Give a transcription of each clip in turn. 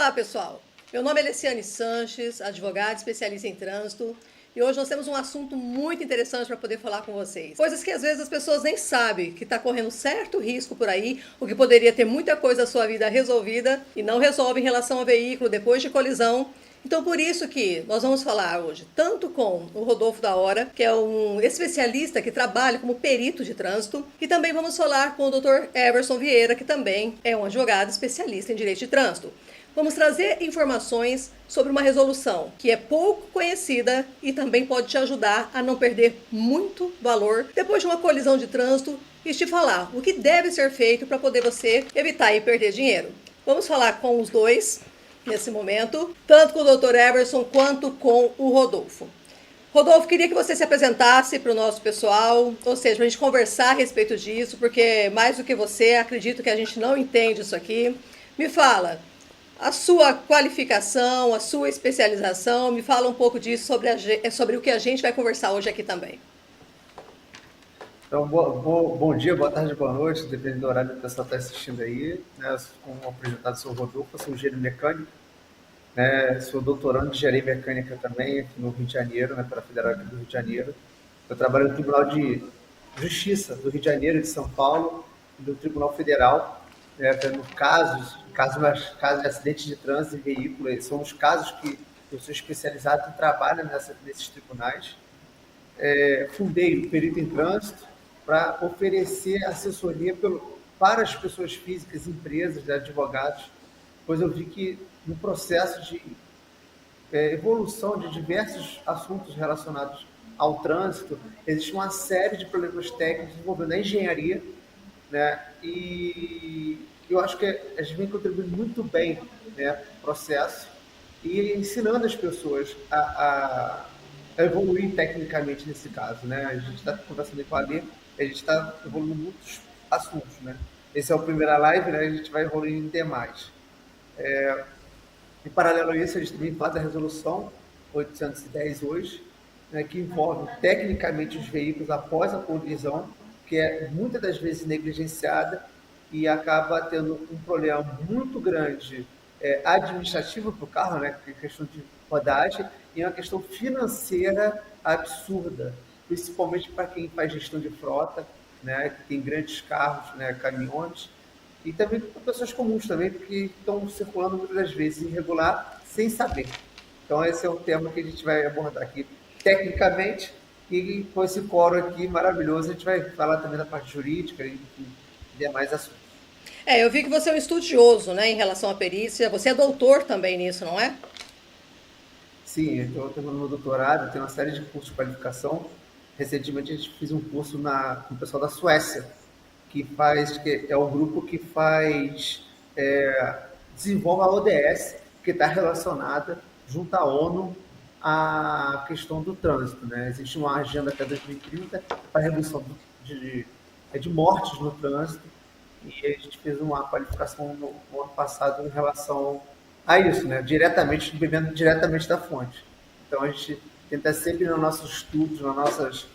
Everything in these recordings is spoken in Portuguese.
Olá, pessoal. Meu nome é Leciane Sanches, advogada especialista em trânsito, e hoje nós temos um assunto muito interessante para poder falar com vocês. Coisas que às vezes as pessoas nem sabem, que está correndo certo risco por aí, o que poderia ter muita coisa da sua vida resolvida e não resolve em relação ao veículo depois de colisão. Então, por isso que nós vamos falar hoje tanto com o Rodolfo da Hora, que é um especialista que trabalha como perito de trânsito, e também vamos falar com o Dr. Everson Vieira, que também é um advogado especialista em direito de trânsito. Vamos trazer informações sobre uma resolução que é pouco conhecida e também pode te ajudar a não perder muito valor depois de uma colisão de trânsito e te falar o que deve ser feito para poder você evitar e perder dinheiro. Vamos falar com os dois nesse momento, tanto com o Dr. Everson quanto com o Rodolfo. Rodolfo, queria que você se apresentasse para o nosso pessoal, ou seja, para a gente conversar a respeito disso, porque mais do que você, acredito que a gente não entende isso aqui. Me fala a sua qualificação, a sua especialização, me fala um pouco disso sobre o que a gente vai conversar hoje aqui também. Então, bom dia, boa tarde, boa noite, dependendo do horário que o pessoal está assistindo aí. Né? Como apresentado, sou o Rodolfo, sou engenheiro mecânico, né? Sou doutorando de engenharia mecânica também aqui no Rio de Janeiro, né? Pela Federal aqui do Rio de Janeiro. Eu trabalho no Tribunal de Justiça do Rio de Janeiro, de São Paulo, e do Tribunal Federal, né? Tendo casos de acidentes de trânsito e veículo. São os casos que eu sou especializado e trabalho nesses tribunais. Fundei o Perito em Trânsito para oferecer assessoria para as pessoas físicas, empresas, advogados, pois eu vi que no processo de evolução de diversos assuntos relacionados ao trânsito, existe uma série de problemas técnicos envolvendo a engenharia, né? E eu acho que a gente vem contribuindo muito bem, né, para o processo e ensinando as pessoas a evoluir tecnicamente nesse caso, né? A gente está conversando com a Alê, a gente está evoluindo muitos assuntos, né? Esse é o primeira live, né? A gente vai evoluindo em demais. Em paralelo a isso, a gente também faz a resolução 810 hoje, né, que envolve tecnicamente os veículos após a colisão, que é muitas das vezes negligenciada e acaba tendo um problema muito grande administrativo para o carro, né, que é questão de rodagem, e uma questão financeira absurda, principalmente para quem faz gestão de frota, né, que tem grandes carros, né, caminhões, e também para pessoas comuns também, porque estão circulando muitas das vezes irregular sem saber. Então esse é um tema que a gente vai abordar aqui tecnicamente, e com esse coro aqui maravilhoso a gente vai falar também da parte jurídica e demais assuntos. Eu vi que você é um estudioso, né, em relação à perícia. Você é doutor também nisso, não é? Sim, eu estou terminando meu doutorado, tenho uma série de cursos de qualificação. Recentemente a gente fez um curso com o pessoal da Suécia, que é o grupo que desenvolve a ODS, que está relacionada junto à ONU à questão do trânsito, né? Existe uma agenda até 2030 para a redução de mortes no trânsito, e a gente fez uma qualificação no ano passado em relação a isso, né? Bebendo diretamente da fonte. Então a gente tenta sempre nos nossos estudos, nas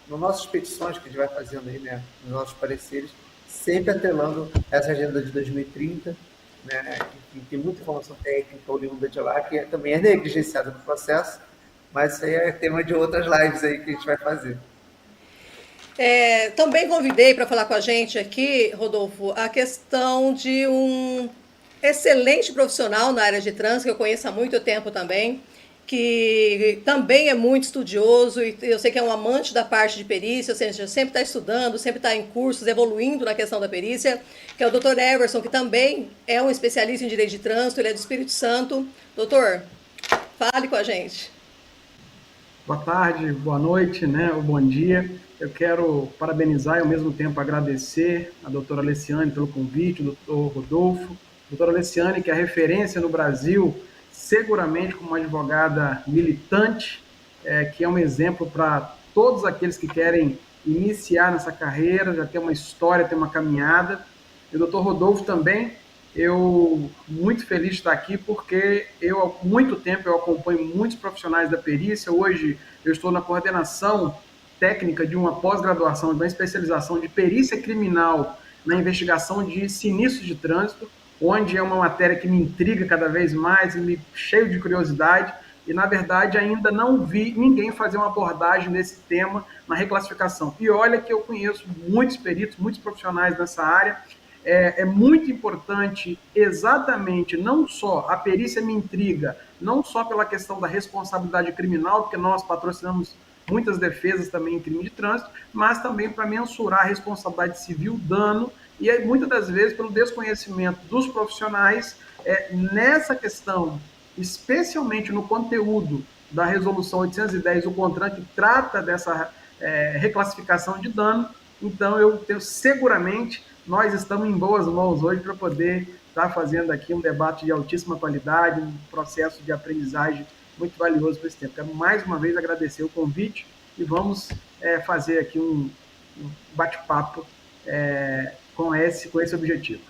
nossas petições que a gente vai fazendo aí, né, nos nossos pareceres, sempre atrelando essa agenda de 2030, né, que tem muita informação técnica oriunda de lá, que também é negligenciada no processo, mas isso aí é tema de outras lives aí que a gente vai fazer. Também convidei para falar com a gente aqui, Rodolfo, a questão de um excelente profissional na área de trânsito, que eu conheço há muito tempo também, que também é muito estudioso e eu sei que é um amante da parte de perícia, ou seja, sempre está estudando, sempre está em cursos, evoluindo na questão da perícia, que é o Dr. Everson, que também é um especialista em direito de trânsito, ele é do Espírito Santo. Doutor, fale com a gente. Boa tarde, boa noite, né, ou bom dia. Eu quero parabenizar e ao mesmo tempo agradecer a doutora Leciane pelo convite, o doutor Rodolfo. Doutora Leciane, que é a referência no Brasil, seguramente como uma advogada militante, que é um exemplo para todos aqueles que querem iniciar nessa carreira, já tem uma história, tem uma caminhada. E o doutor Rodolfo também, eu muito feliz de estar aqui porque há muito tempo eu acompanho muitos profissionais da perícia. Hoje eu estou na coordenação técnica de uma pós-graduação, de uma especialização de perícia criminal na investigação de sinistros de trânsito. onde é uma matéria que me intriga cada vez mais e me cheio de curiosidade, e, na verdade, ainda não vi ninguém fazer uma abordagem nesse tema na reclassificação. E olha que eu conheço muitos peritos, muitos profissionais nessa área. É muito importante exatamente, não só a perícia me intriga, não só pela questão da responsabilidade criminal, porque nós patrocinamos muitas defesas também em crime de trânsito, mas também para mensurar a responsabilidade civil, dano, e aí, muitas das vezes, pelo desconhecimento dos profissionais, nessa questão, especialmente no conteúdo da Resolução 810, o CONTRAN, que trata dessa reclassificação de dano. Então, eu tenho seguramente, nós estamos em boas mãos hoje para poder estar fazendo aqui um debate de altíssima qualidade, um processo de aprendizagem muito valioso para esse tempo. Quero mais uma vez agradecer o convite e vamos fazer aqui um bate-papo com esse objetivo.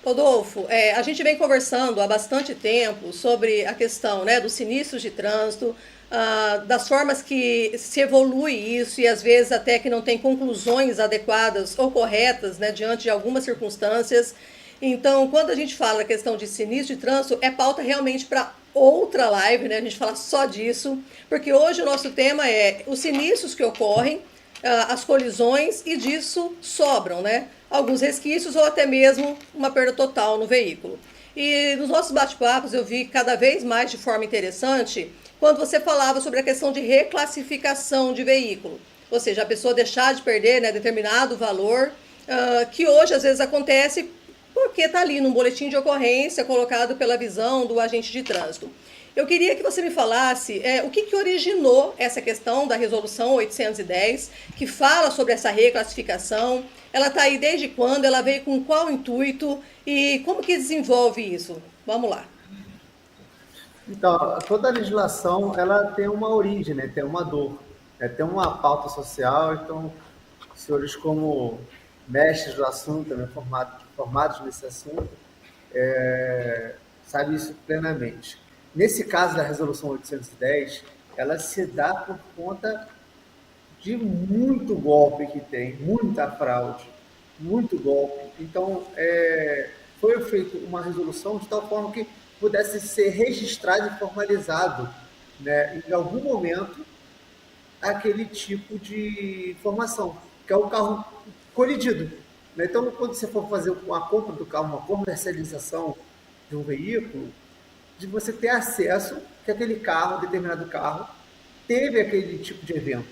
Rodolfo, a gente vem conversando há bastante tempo sobre a questão, né, dos sinistros de trânsito, das formas que se evolui isso e às vezes até que não tem conclusões adequadas ou corretas, né, diante de algumas circunstâncias. Então, quando a gente fala a questão de sinistro de trânsito, é pauta realmente para outra live, né, a gente fala só disso, porque hoje o nosso tema é os sinistros que ocorrem, as colisões, e disso sobram, né, alguns resquícios ou até mesmo uma perda total no veículo. E nos nossos bate-papos eu vi cada vez mais de forma interessante quando você falava sobre a questão de reclassificação de veículo, ou seja, a pessoa deixar de perder, né, determinado valor, que hoje às vezes acontece porque está ali num boletim de ocorrência colocado pela visão do agente de trânsito. Eu queria que você me falasse o que originou essa questão da Resolução 810, que fala sobre essa reclassificação. Ela está aí desde quando? Ela veio com qual intuito? E como que desenvolve isso? Vamos lá. Então, toda a legislação, ela tem uma origem, né? Tem uma dor, né? Tem uma pauta social. Então, senhores como mestres do assunto, né? formados nesse assunto, sabem isso plenamente. Nesse caso da Resolução 810, ela se dá por conta de muito golpe que tem, muita fraude, muito golpe. Então, foi feita uma resolução de tal forma que pudesse ser registrado e formalizado, né, em algum momento, aquele tipo de informação, que é o carro colidido. Né? Então, quando você for fazer uma compra do carro, uma comercialização de um veículo, de você ter acesso que aquele carro, determinado carro, teve aquele tipo de evento,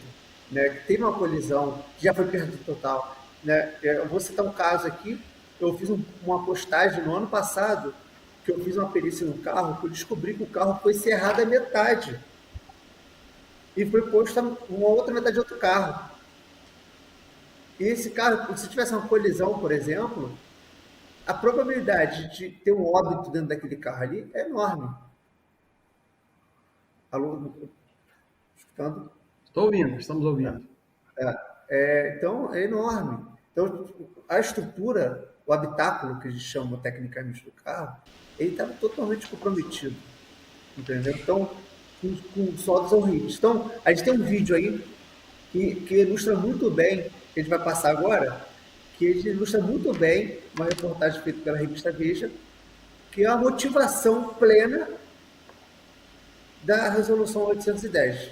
né? Que teve uma colisão, já foi perda total. Né? Eu vou citar um caso aqui, eu fiz uma postagem no ano passado, que eu fiz uma perícia no carro, que eu descobri que o carro foi serrado à metade. E foi posto uma outra metade de outro carro. E esse carro, se tivesse uma colisão, por exemplo, a probabilidade de ter um óbito dentro daquele carro ali é enorme. Alô? Escutando? Estou ouvindo, estamos ouvindo. Então, é enorme. Então, a estrutura, o habitáculo, que a gente chama tecnicamente do carro, ele estava totalmente comprometido. Entendeu? Então, com soldos horríveis. Então, a gente tem um vídeo aí que ilustra muito bem, que a gente vai passar agora, que ilustra muito bem uma reportagem feita pela revista Veja, que é a motivação plena da Resolução 810.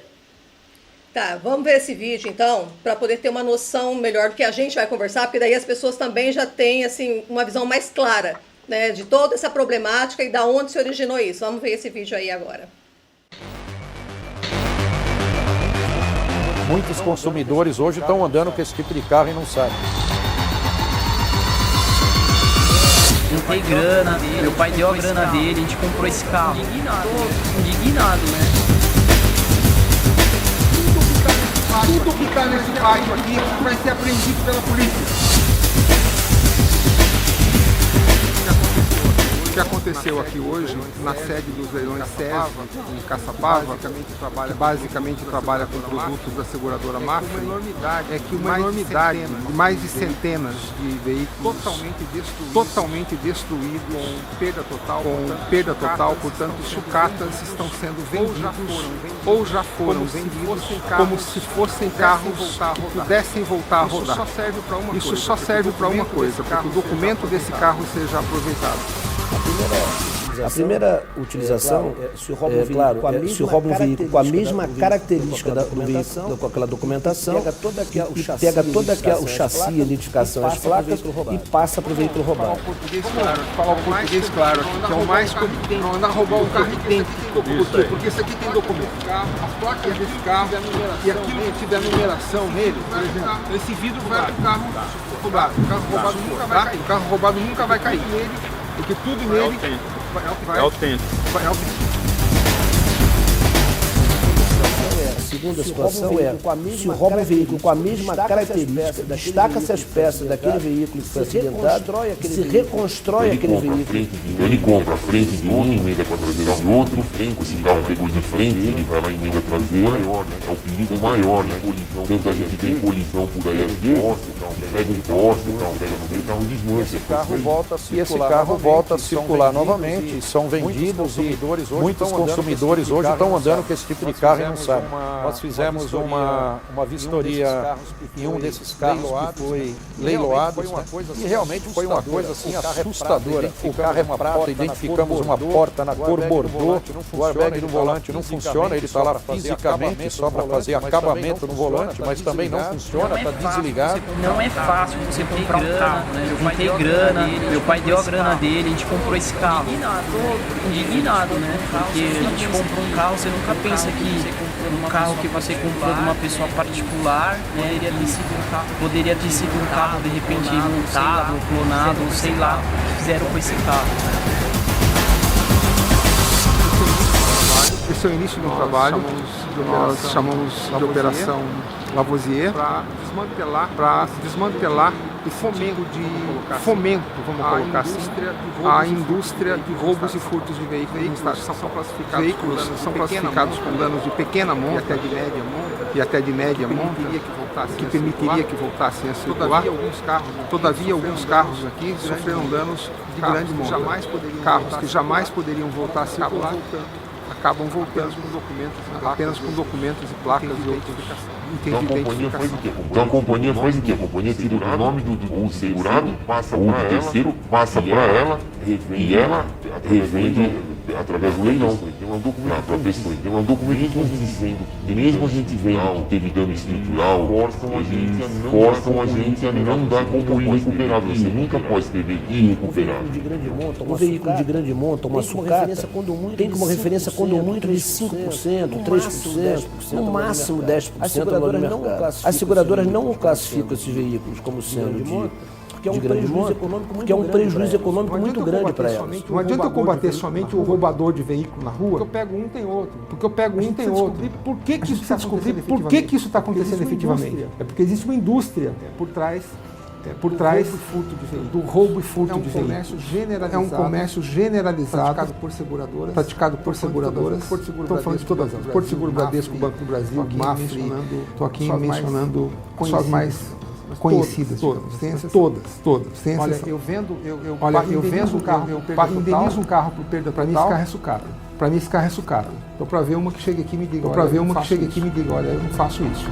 Tá, vamos ver esse vídeo então, para poder ter uma noção melhor do que a gente vai conversar, porque daí as pessoas também já têm assim, uma visão mais clara, né, de toda essa problemática e da onde se originou isso. Vamos ver esse vídeo aí agora. Muitos consumidores hoje estão andando com esse tipo de carro e não sabem. Não tem grana, meu pai deu a grana dele, a gente comprou esse carro. Indignado, né? Tudo que está nesse pátio aqui vai ser apreendido pela polícia. que aconteceu aqui hoje, na sede dos leilões SESB, em Caçapava, que basicamente trabalha com produtos da seguradora Mafra, é que uma enormidade de mais de centenas de veículos totalmente destruídos, com perda total, portanto, sucatas estão sendo vendidos ou já foram vendidos como se fossem carros que pudessem voltar a rodar. Isso só serve para uma coisa, para que o documento desse carro seja aproveitado. A primeira utilização, se rouba um veículo com a mesma característica do veículo, com aquela documentação, pega todo o chassi, a identificação, as placas e passa para o veículo roubado. Falar o português claro aqui, que é o mais comum. Não andar roubar um carro idêntico. Por quê? Porque esse aqui tem documento do carro, as placas desse carro e aquilo que tiver numeração nele, por exemplo, esse vidro vai para o carro roubado. O carro roubado nunca vai cair nele, porque tudo nele é autêntico. A segunda situação se rouba um veículo com a mesma característica, destaca-se as peças daquele veículo que foi acidentado, se reconstrói aquele veículo. Ele compra a frente de um, emenda com a traseira de outro, esse carro pegou de frente, ele vai lá e emenda a traseira, é o perigo maior, né? Tanta gente tem colisão por aí às vezes, pega um poste, pega no meio, o carro desmancha. Esse carro volta a circular novamente, são vendidos e muitos consumidores hoje estão andando com esse tipo de carro e não sabem. Nós fizemos uma vistoria em um desses carros que foi leiloado, e realmente foi uma coisa assim assustadora. O carro é uma prata, identificamos uma porta na cor bordô, o airbag do volante não funciona, ele está lá fisicamente só para fazer acabamento no volante, mas também não funciona, está desligado. Não é fácil você comprar um carro, né? Eu juntei grana, meu pai deu a grana dele, a gente comprou esse carro. Tô indignado, né? Porque a gente comprou um carro, você nunca pensa que um carro que você comprou de uma pessoa particular poderia ter sido um carro de repente montado, clonado, ou sei lá, o que fizeram com esse carro. Esse é o início do trabalho, nós chamamos de Operação Lavoisier, para desmantelar e fomento, vamos colocar assim, a indústria de roubos e furtos de veículos no estado. Veículos são classificados com danos de pequena monta e até de média monta, que permitiria que voltassem a circular. Todavia, alguns carros aqui sofreram danos de grande monta. Carros que jamais poderiam voltar a circular acabam voltando apenas com documentos e placas de identificação. Então a companhia faz o quê? A companhia tira o nome do segurado, passa para o terceiro, passa para ela e ela revende através do leilão. Tem uma documentação para a pessoa, tem uma documentação dizendo que mesmo a gente vendo que teve dano estrutural, forçam a gente a não dar como irrecuperável. Você nunca pode escrever irrecuperável. Um veículo de grande monta, uma sucata, tem como referência quando muito de 5%, 3%, no máximo 10% no mercado. As seguradoras não classificam esses veículos como sendo de grande monta, porque é um prejuízo econômico muito grande para elas. Não adianta eu combater somente o roubador de veículo na rua, porque eu pego um, tem outro. Por que que isso está acontecendo efetivamente? É porque existe uma indústria por trás do roubo e furto de veículos. É um comércio generalizado praticado por seguradoras. Estou falando de todas elas. Porto Seguro, Bradesco, Banco do Brasil, Mafre. Estou aqui mencionando só as mais conhecidas. Todas. Olha, eu indenizo um carro por perda total. Para mim esse carro é sucata. Então para ver uma que chega aqui e me diga, olha, eu não faço isso.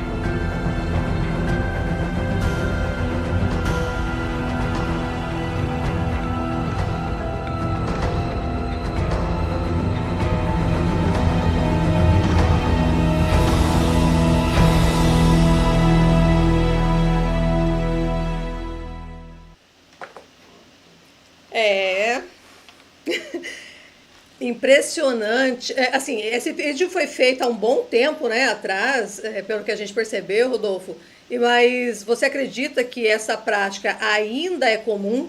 Impressionante. Assim, esse vídeo foi feito há um bom tempo, né, atrás, pelo que a gente percebeu, Rodolfo. Mas você acredita que essa prática ainda é comum?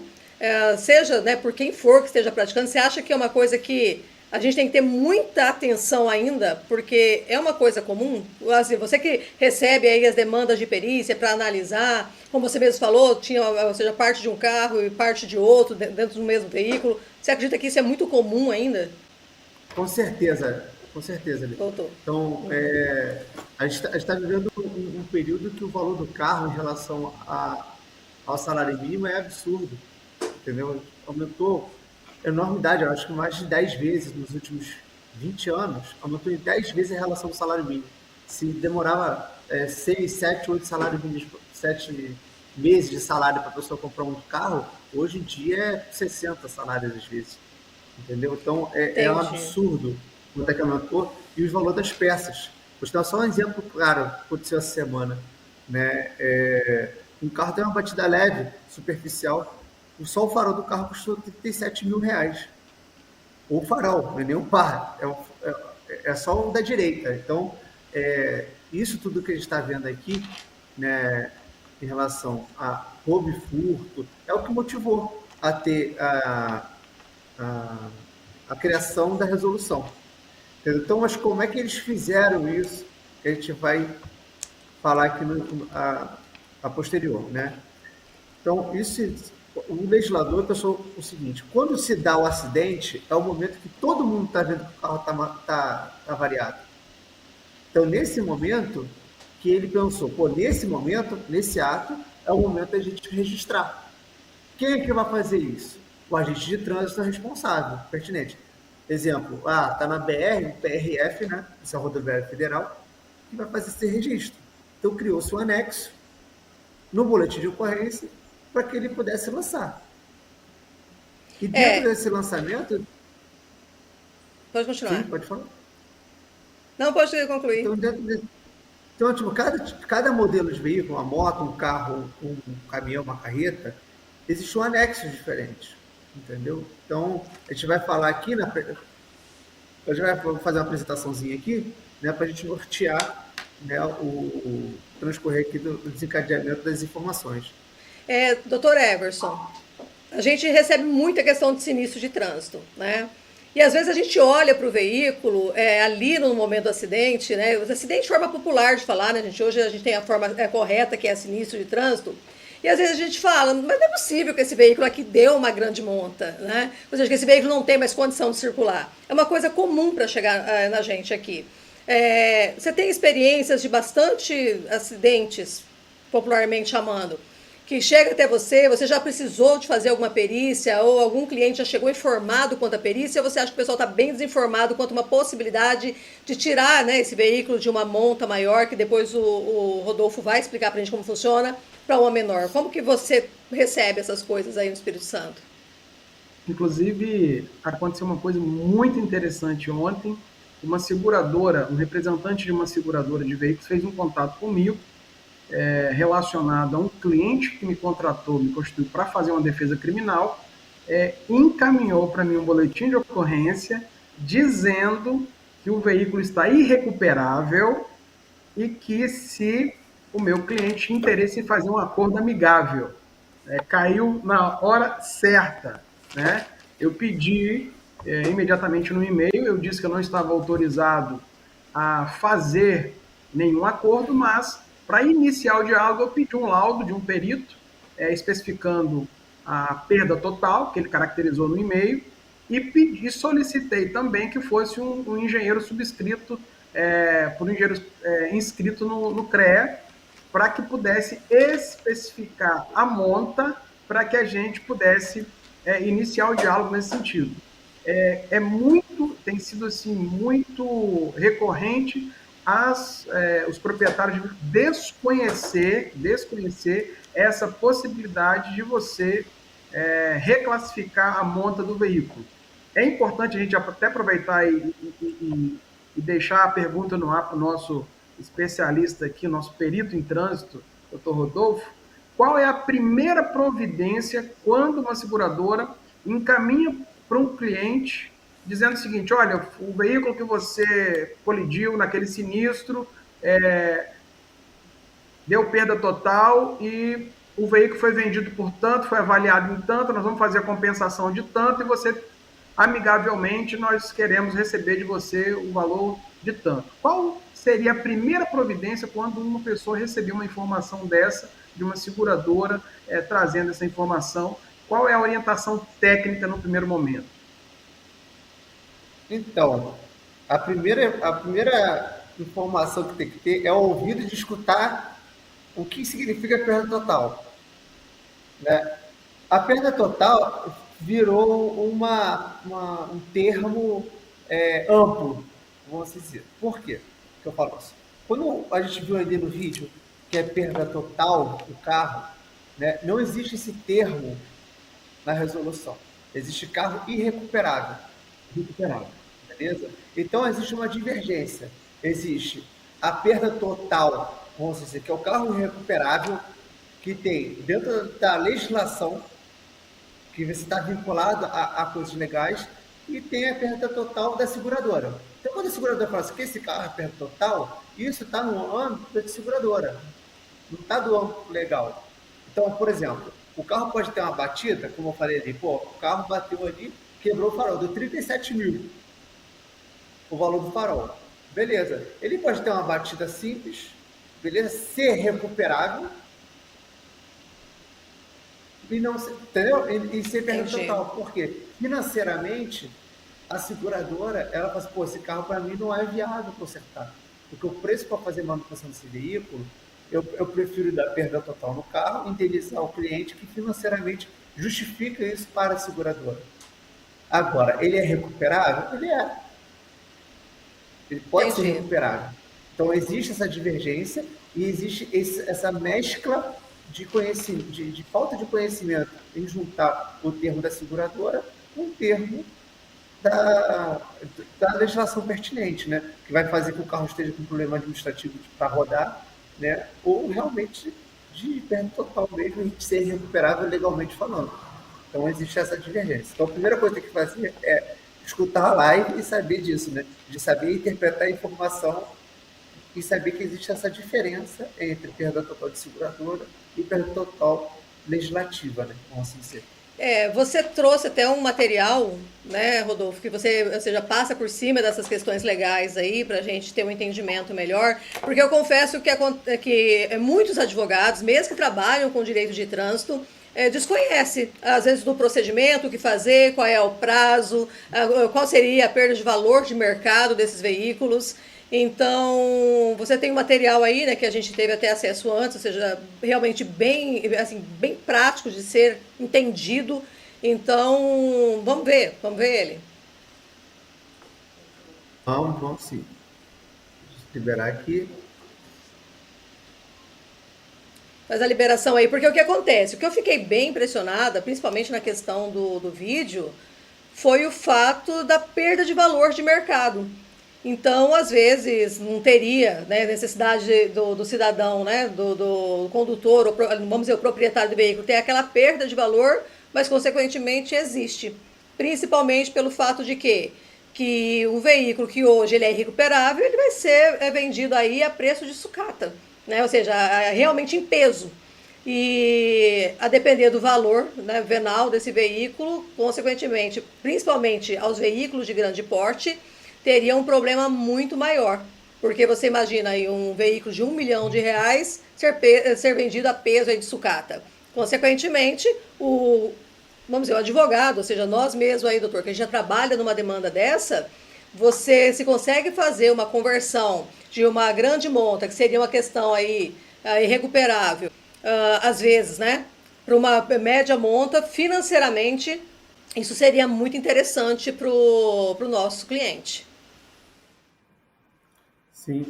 Seja, né, por quem for que esteja praticando, você acha que é uma coisa que a gente tem que ter muita atenção ainda, porque é uma coisa comum. Assim, você que recebe aí as demandas de perícia para analisar, como você mesmo falou, tinha, ou seja, parte de um carro e parte de outro dentro do mesmo veículo. Você acredita que isso é muito comum ainda? Com certeza, Lili. Doutor. Então, a gente está vivendo um período que o valor do carro em relação ao salário mínimo é absurdo, entendeu? Aumentou enormidade, eu acho que mais de 10 vezes nos últimos 20 anos, aumentou em 10 vezes em relação ao salário mínimo. Se demorava 6, 7, 8 salários mínimos, 7 meses de salário para a pessoa comprar um carro, hoje em dia é 60 salários às vezes, entendeu? Então é um absurdo quanto é que aumentou e o valor das peças. Vou te dar só um exemplo claro que aconteceu essa semana, né? Um carro tem uma batida leve, superficial, só o farol do carro custou R$ 37.000. O farol, não é nem o par, é só o da direita. Então, isso tudo que a gente está vendo aqui, né, em relação a roubo e furto, é o que motivou a ter a criação da resolução. Entendeu? Então, mas como é que eles fizeram isso? Que a gente vai falar aqui a posterior, né? Então, o legislador pensou o seguinte: quando se dá o acidente, é o momento que todo mundo está vendo que o carro está variado. Então, nesse momento que ele pensou, nesse momento, nesse ato, é o momento da gente registrar. Quem é que vai fazer isso? O agente de trânsito é responsável, pertinente. Exemplo, está na BR, PRF, né? Isso é a Rodoviária Federal, que vai fazer esse registro. Então, criou-se um anexo no boletim de ocorrência para que ele pudesse lançar. E dentro desse lançamento... Pode continuar. Sim, pode falar. Não, pode concluir. Então, tipo, cada modelo de veículo, uma moto, um carro, um caminhão, uma carreta, existe um anexo diferente, entendeu? Então, a gente vai falar aqui, a gente vai fazer uma apresentaçãozinha aqui, né, para a gente nortear, né, o transcorrer aqui do desencadeamento das informações. Doutor Everson, a gente recebe muita questão de sinistro de trânsito, né? E às vezes a gente olha para o veículo ali no momento do acidente, né? O acidente de forma popular de falar, né, gente? Hoje a gente tem a forma correta, que é sinistro de trânsito. E às vezes a gente fala, mas não é possível que esse veículo aqui deu uma grande monta, né? Ou seja, que esse veículo não tem mais condição de circular. É uma coisa comum para chegar na gente aqui. Você tem experiências de bastante acidentes, popularmente chamando, que chega até você já precisou de fazer alguma perícia ou algum cliente já chegou informado quanto à perícia, ou você acha que o pessoal está bem desinformado quanto a uma possibilidade de tirar, né, esse veículo de uma monta maior, que depois o Rodolfo vai explicar para a gente como funciona, para uma menor? Como que você recebe essas coisas aí no Espírito Santo? Inclusive, aconteceu uma coisa muito interessante ontem. Uma seguradora, um representante de uma seguradora de veículos fez um contato comigo, relacionado a um cliente que me contratou, me constituiu para fazer uma defesa criminal, encaminhou para mim um boletim de ocorrência dizendo que o veículo está irrecuperável e que se o meu cliente tinha interesse em fazer um acordo amigável. Caiu na hora certa, né? Eu pedi imediatamente no e-mail, eu disse que eu não estava autorizado a fazer nenhum acordo, mas para iniciar o diálogo eu pedi um laudo de um perito especificando a perda total, que ele caracterizou no e-mail, e solicitei também que fosse um engenheiro subscrito, por um engenheiro inscrito no CREA, para que pudesse especificar a monta para que a gente pudesse iniciar o diálogo nesse sentido. Tem sido assim, muito recorrente os proprietários desconhecer essa possibilidade de você reclassificar a monta do veículo. É importante a gente até aproveitar e deixar a pergunta no ar para o nosso especialista aqui, nosso perito em trânsito, Dr. Rodolfo. Qual é a primeira providência quando uma seguradora encaminha para um cliente dizendo o seguinte: olha, o veículo que você colidiu naquele sinistro deu perda total e o veículo foi vendido por tanto, foi avaliado em tanto, nós vamos fazer a compensação de tanto e você amigavelmente, nós queremos receber de você o valor de tanto. Qual seria a primeira providência quando uma pessoa receber uma informação dessa, de uma seguradora, trazendo essa informação? Qual é a orientação técnica no primeiro momento? Então, a primeira informação que tem que ter é o ouvido de escutar o que significa perda total, né? A perda total virou um termo amplo, vamos dizer. Por quê que eu falo isso? Quando a gente viu ali no vídeo que é perda total do carro, né, não existe esse termo na resolução. Existe carro irrecuperável. Recuperado. Beleza? Então, existe uma divergência. Existe a perda total, vamos dizer, que é o carro irrecuperável, que tem dentro da legislação, que você está vinculado a coisas legais, e tem a perda total da seguradora. Então, quando a seguradora fala assim, que esse carro é perda total, isso está no âmbito da seguradora, não está do âmbito legal. Então, por exemplo, o carro pode ter uma batida, como eu falei ali, pô, o carro bateu ali, quebrou o farol, deu 37 mil o valor do farol. Beleza. Ele pode ter uma batida simples, beleza? Ser recuperável e não ser, entendeu? E ser perda total. Por quê? Financeiramente, a seguradora, ela fala assim, pô, esse carro para mim não é viável consertar. Porque o preço para fazer manutenção desse veículo, eu prefiro dar perda total no carro, indenizar o cliente que financeiramente justifica isso para a seguradora. Agora, ele é recuperável? Ele é. Ele pode ser recuperável. Então, existe essa divergência e existe essa mescla de conhecimento, de falta de conhecimento em juntar o termo da seguradora com o termo da legislação pertinente, né? Que vai fazer que o carro esteja com problema administrativo para rodar, né? Ou realmente de perda total mesmo e de ser recuperável legalmente falando. Então, existe essa divergência. Então, a primeira coisa que tem que fazer é escutar a live e saber disso, né? De saber interpretar a informação e saber que existe essa diferença entre perda total de seguradora e perda total legislativa, né? Vamos assim dizer. Você trouxe até um material, né, Rodolfo, que você já passa por cima dessas questões legais aí, para a gente ter um entendimento melhor, porque eu confesso que muitos advogados, mesmo que trabalham com direito de trânsito, desconhece, às vezes, do procedimento, o que fazer, qual é o prazo, qual seria a perda de valor de mercado desses veículos. Então, você tem um material aí, né, que a gente teve até acesso antes, ou seja, realmente bem, assim, bem prático de ser entendido. Então, vamos ver ele. Vamos sim. Deixa eu liberar aqui. Faz a liberação aí, porque o que acontece? O que eu fiquei bem impressionada, principalmente na questão do vídeo, foi o fato da perda de valor de mercado. Então, às vezes, não teria, né, necessidade do cidadão, né, do condutor, ou, vamos dizer, o proprietário do veículo, ter aquela perda de valor, mas, consequentemente, existe. Principalmente pelo fato de que um veículo que hoje ele é irrecuperável, ele vai ser vendido aí a preço de sucata, né, ou seja, realmente em peso. E a depender do valor, né, venal desse veículo, consequentemente, principalmente aos veículos de grande porte, teria um problema muito maior. Porque você imagina aí um veículo de R$1 milhão ser vendido a peso aí de sucata. Consequentemente, vamos dizer, o advogado, ou seja, nós mesmos aí, doutor, que a gente já trabalha numa demanda dessa, você se consegue fazer uma conversão de uma grande monta, que seria uma questão aí irrecuperável, às vezes, né, para uma média monta, financeiramente, isso seria muito interessante para o nosso cliente. Sim.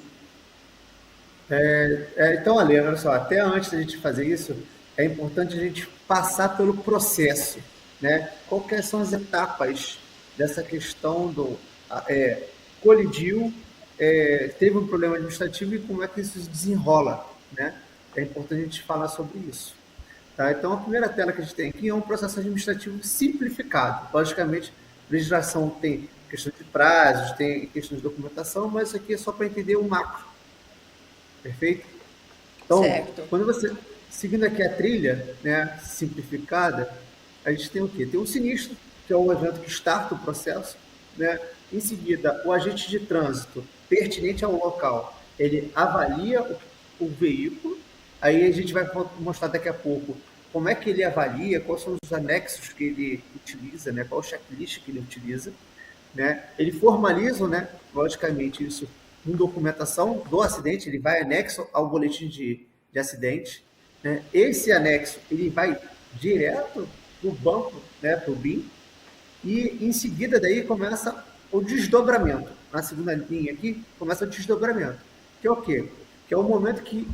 Então, Ale, olha só, até antes da gente fazer isso, é importante a gente passar pelo processo, né? Quais são as etapas dessa questão do colidiu, teve um problema administrativo e como é que isso se desenrola, né? É importante a gente falar sobre isso. Tá? Então, a primeira tela que a gente tem aqui é um processo administrativo simplificado. Logicamente, a legislação tem questão de prazos, tem questão de documentação, mas isso aqui é só para entender o macro. Perfeito? Então, certo. Quando você, seguindo aqui a trilha, né, simplificada, a gente tem o quê? Tem um sinistro, que é o evento que starta o processo, né? Em seguida, o agente de trânsito pertinente ao local, ele avalia o veículo, aí a gente vai mostrar daqui a pouco como é que ele avalia, quais são os anexos que ele utiliza, né? Qual o checklist que ele utiliza, né? Ele formaliza, né? Logicamente, isso em documentação do acidente, ele vai anexo ao boletim de acidente, né? Esse anexo ele vai direto para o banco, né? Para o BIM, e em seguida daí começa o desdobramento. Na segunda linha aqui, começa o desdobramento. Que é o quê? Que é o momento que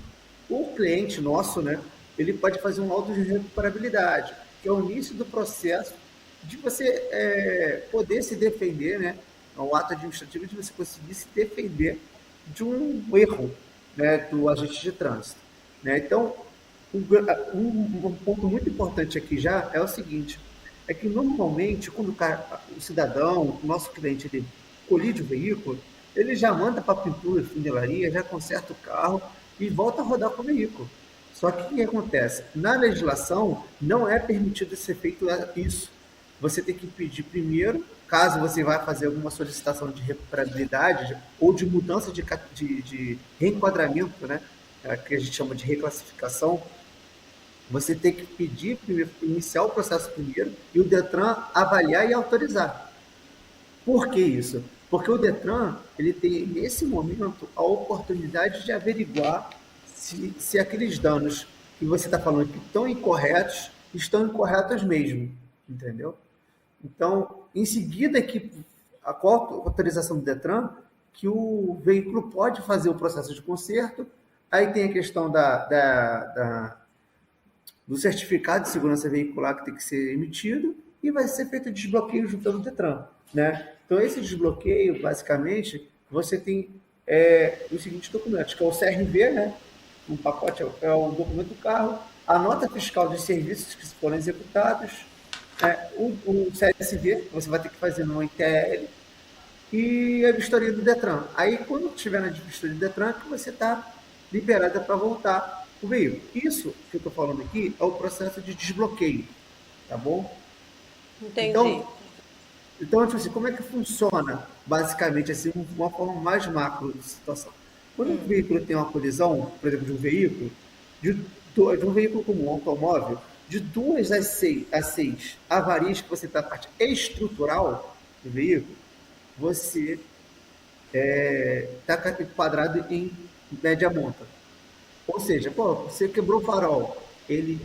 o cliente nosso, né? Ele pode fazer um laudo de recuperabilidade, que é o início do processo de você poder se defender, né? É um ato administrativo de você conseguir se defender de um erro, né, do agente de trânsito, né? Então, um ponto muito importante aqui já é o seguinte, é que normalmente quando o cidadão, o nosso cliente, ele colide o veículo, ele já manda para a pintura e funilaria, já conserta o carro e volta a rodar com o veículo. Só que o que acontece? Na legislação não é permitido ser feito isso. Você tem que pedir primeiro, caso você vá fazer alguma solicitação de recuperabilidade ou de mudança de reenquadramento, né? Que a gente chama de reclassificação, você tem que pedir primeiro, iniciar o processo primeiro e o Detran avaliar e autorizar. Por que isso? Porque o Detran ele tem, nesse momento, a oportunidade de averiguar se aqueles danos que você está falando que estão incorretos mesmo, entendeu? Então, em seguida, com a autorização do Detran, que o veículo pode fazer o processo de conserto, aí tem a questão do certificado de segurança veicular que tem que ser emitido e vai ser feito o desbloqueio junto ao Detran, né? Então, esse desbloqueio, basicamente, você tem os seguintes documentos, que é o CRV, né? Um pacote é o documento do carro, a nota fiscal dos serviços que foram executados, o CSV, você vai ter que fazer no ITL, e a vistoria do Detran. Aí, quando estiver na vistoria do Detran, que você está liberada para voltar o veículo. Isso que eu estou falando aqui é o processo de desbloqueio, tá bom? Entendi. Então, tipo assim, como é que funciona, basicamente, assim, uma forma mais macro de situação? Quando um veículo tem uma colisão, por exemplo, de um veículo, de um veículo comum, um automóvel, de 2 a 6 avarias que você está na parte estrutural do veículo, você está enquadrado em média monta. Ou seja, você quebrou o farol, ele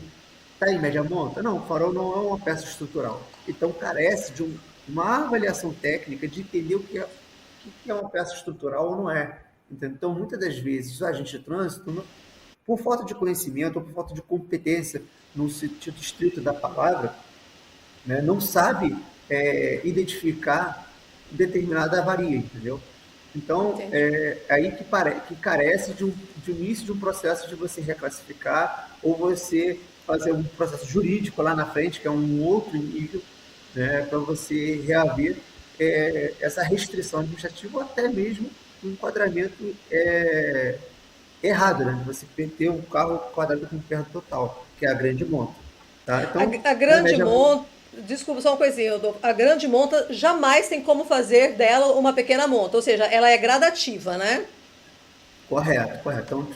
está em média monta? Não, o farol não é uma peça estrutural. Então, carece de uma avaliação técnica de entender o que é uma peça estrutural ou não é. Então, muitas das vezes, o agente de trânsito, por falta de conhecimento ou por falta de competência, no sentido estrito da palavra, né, não sabe identificar determinada avaria, entendeu? Então, aí que carece de início de um processo de você reclassificar ou você fazer um processo jurídico lá na frente, que é um outro nível, né, para você reaver essa restrição administrativa ou até mesmo um enquadramento errado, né? Você ter um carro quadrado com perda total, que é a grande monta. Tá? Então, A grande monta, desculpa só uma coisinha, Rodolfo. A grande monta jamais tem como fazer dela uma pequena monta, ou seja, ela é gradativa, né? Correto. Então,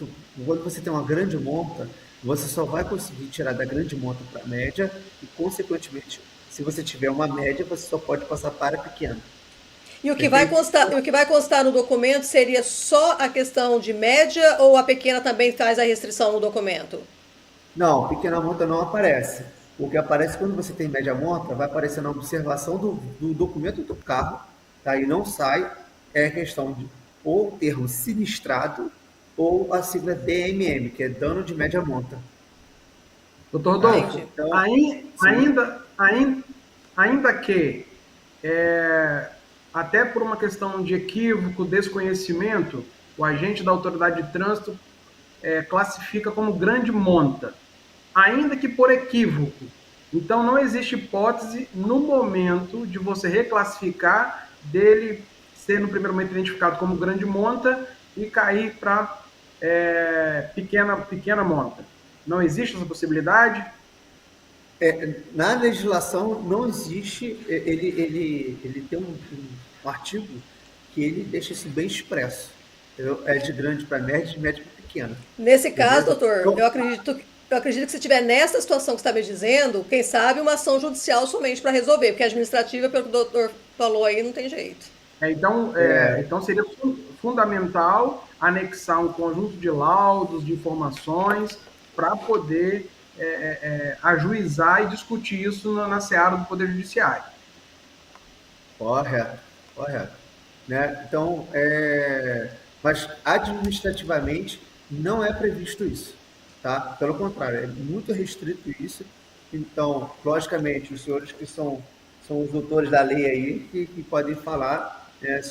quando você tem uma grande monta, você só vai conseguir tirar da grande monta para a média e, consequentemente, se você tiver uma média, você só pode passar para a pequena. E o que vai constar no documento seria só a questão de média ou a pequena também faz a restrição no documento? Não, pequena monta não aparece. O que aparece quando você tem média monta, vai aparecer na observação do documento do carro, tá? E não sai, é questão de ou termo sinistrado ou a sigla DMM, que é dano de média monta. Doutor Rodolfo, então, ainda que, até por uma questão de equívoco, desconhecimento, o agente da autoridade de trânsito classifica como grande monta, ainda que por equívoco. Então, não existe hipótese no momento de você reclassificar dele ser no primeiro momento identificado como grande monta e cair para pequena monta. Não existe essa possibilidade? Na legislação não existe, ele tem um artigo que ele deixa isso bem expresso. Entendeu? É de grande para médio, de médio para pequeno. Nesse caso, Beleza? doutor, Então, eu acredito que se tiver nessa situação que você está me dizendo, quem sabe uma ação judicial somente para resolver, porque a administrativa, pelo que o doutor falou aí, não tem jeito. Então seria fundamental anexar um conjunto de laudos, de informações, para poder ajuizar e discutir isso na seara do Poder Judiciário. correto, correto. Né? Então, mas administrativamente não é previsto isso, tá? Pelo contrário, é muito restrito isso. Então, logicamente, os senhores que são os doutores da lei aí que podem falar, né,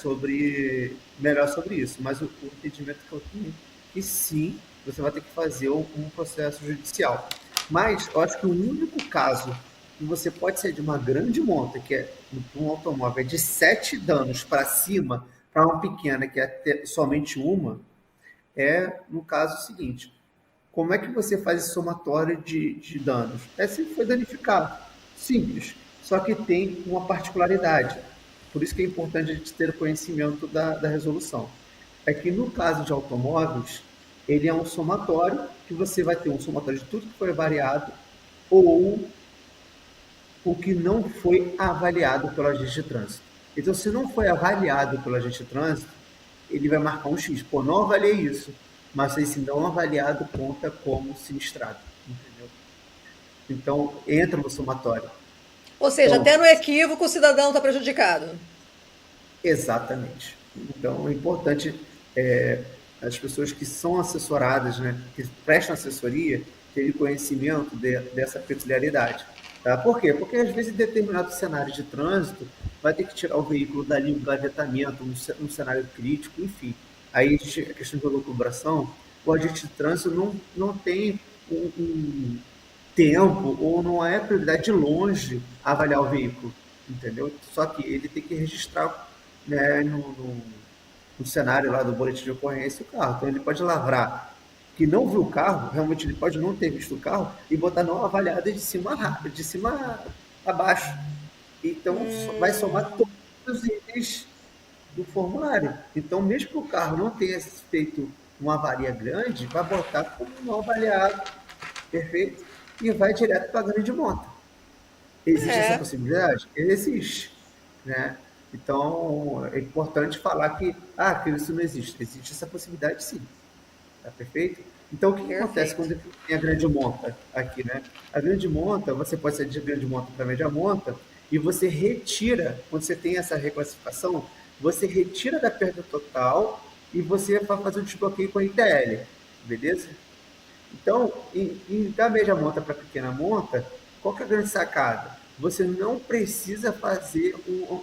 melhor sobre isso. Mas o entendimento que eu tenho é que sim, você vai ter que fazer um processo judicial. Mas eu acho que o único caso que você pode sair de uma grande monta, que é um automóvel de 7 danos para cima, para uma pequena que é somente uma, é no caso seguinte: como é que você faz esse somatório de danos? Se foi danificado. Simples. Só que tem uma particularidade. Por isso que é importante a gente ter o conhecimento da resolução. É que no caso de automóveis, ele é um somatório, que você vai ter um somatório de tudo que foi variado ou o que não foi avaliado pelo agente de trânsito. Então, se não foi avaliado pelo agente de trânsito, ele vai marcar um X. Pô, não avaliei isso, mas esse não avaliado conta como sinistrado, entendeu? Então, entra no somatório. Ou seja, Então, até no equívoco o cidadão está prejudicado. exatamente. Então, é importante as pessoas que são assessoradas, né, que prestam assessoria, terem conhecimento dessa peculiaridade. Tá? Por quê? Porque, às vezes, em determinado cenário de trânsito, vai ter que tirar o veículo dali, um gavetamento, um cenário crítico, enfim. Aí, a questão de locubração, o agente de trânsito não tem um tempo ou não é prioridade de longe avaliar o veículo, entendeu? Só que ele tem que registrar, né, no cenário lá do boletim de ocorrência o carro. Então ele pode lavrar que não viu o carro, realmente ele pode não ter visto o carro e botar não avaliada de cima a baixo. Então vai somar todos os itens do formulário. Então, mesmo que o carro não tenha feito uma avaria grande, vai botar como não avaliado, perfeito? E vai direto para a grande monta. Existe essa possibilidade? Existe, né? Então, é importante falar que isso não existe. Existe essa possibilidade, sim. Tá perfeito? Então, o que acontece quando tem a grande monta aqui, né? A grande monta, você pode sair de grande monta para média monta e você retira, quando você tem essa reclassificação, você retira da perda total e você vai fazer um desbloqueio com a ITL, beleza? Então, da média monta para pequena monta, qual que é a grande sacada? Você não precisa fazer um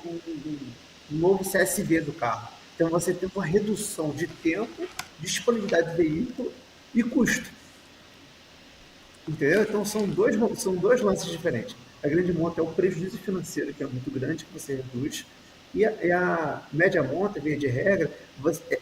novo CSV do carro. Então, você tem uma redução de tempo, disponibilidade do veículo e custo. Entendeu? Então, são dois lances diferentes. A grande monta é o prejuízo financeiro, que é muito grande, que você reduz, e a média monta, via de regra,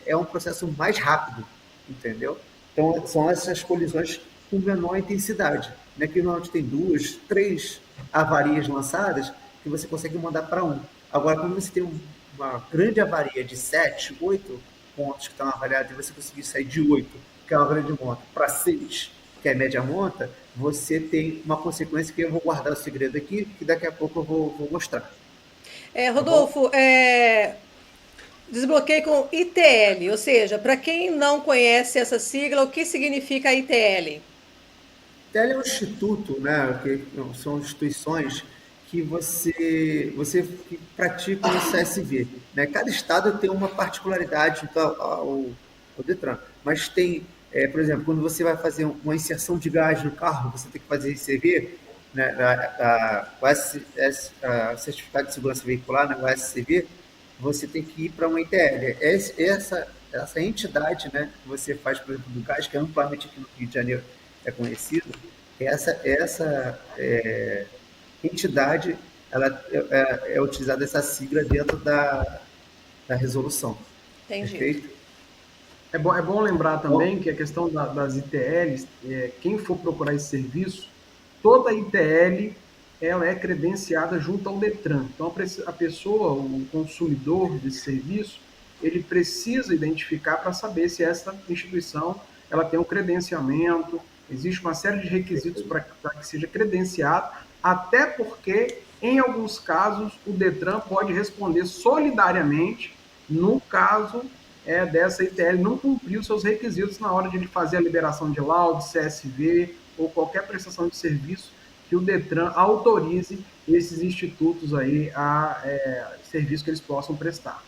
é um processo mais rápido, entendeu? Então, são essas colisões com menor intensidade, né? Que normalmente tem 2, 3 avarias lançadas que você consegue mandar para um. Agora, quando você tem uma grande avaria de 7, 8 pontos que estão avaliados e você conseguir sair de 8, que é uma grande monta, para 6, que é média monta, você tem uma consequência que eu vou guardar o segredo aqui, que daqui a pouco eu vou mostrar. Rodolfo, desbloqueio com ITL, ou seja, para quem não conhece essa sigla, o que significa ITL? ITL é um instituto, né, que são instituições que você pratica o CSV. Né? Cada estado tem uma particularidade junto ao Detran, mas tem, por exemplo, quando você vai fazer uma inserção de gás no carro, você tem que fazer ICV, né, o Certificado de Segurança Veicular, né, o SCV, você tem que ir para uma ITL. Essa entidade, né, que você faz, por exemplo, do gás, que é amplamente aqui no Rio de Janeiro é conhecido, essa entidade, ela é utilizada essa sigla dentro da resolução. Entendi. Perfeito? É bom lembrar também que a questão das ITLs, quem for procurar esse serviço, toda ITL ela é credenciada junto ao Detran. Então, a pessoa, o consumidor desse serviço, ele precisa identificar para saber se essa instituição ela tem um credenciamento, existe uma série de requisitos para que seja credenciado, até porque, em alguns casos, o Detran pode responder solidariamente no caso dessa ITL não cumprir os seus requisitos na hora de ele fazer a liberação de laudo, CSV ou qualquer prestação de serviço que o Detran autorize esses institutos aí a serviço que eles possam prestar.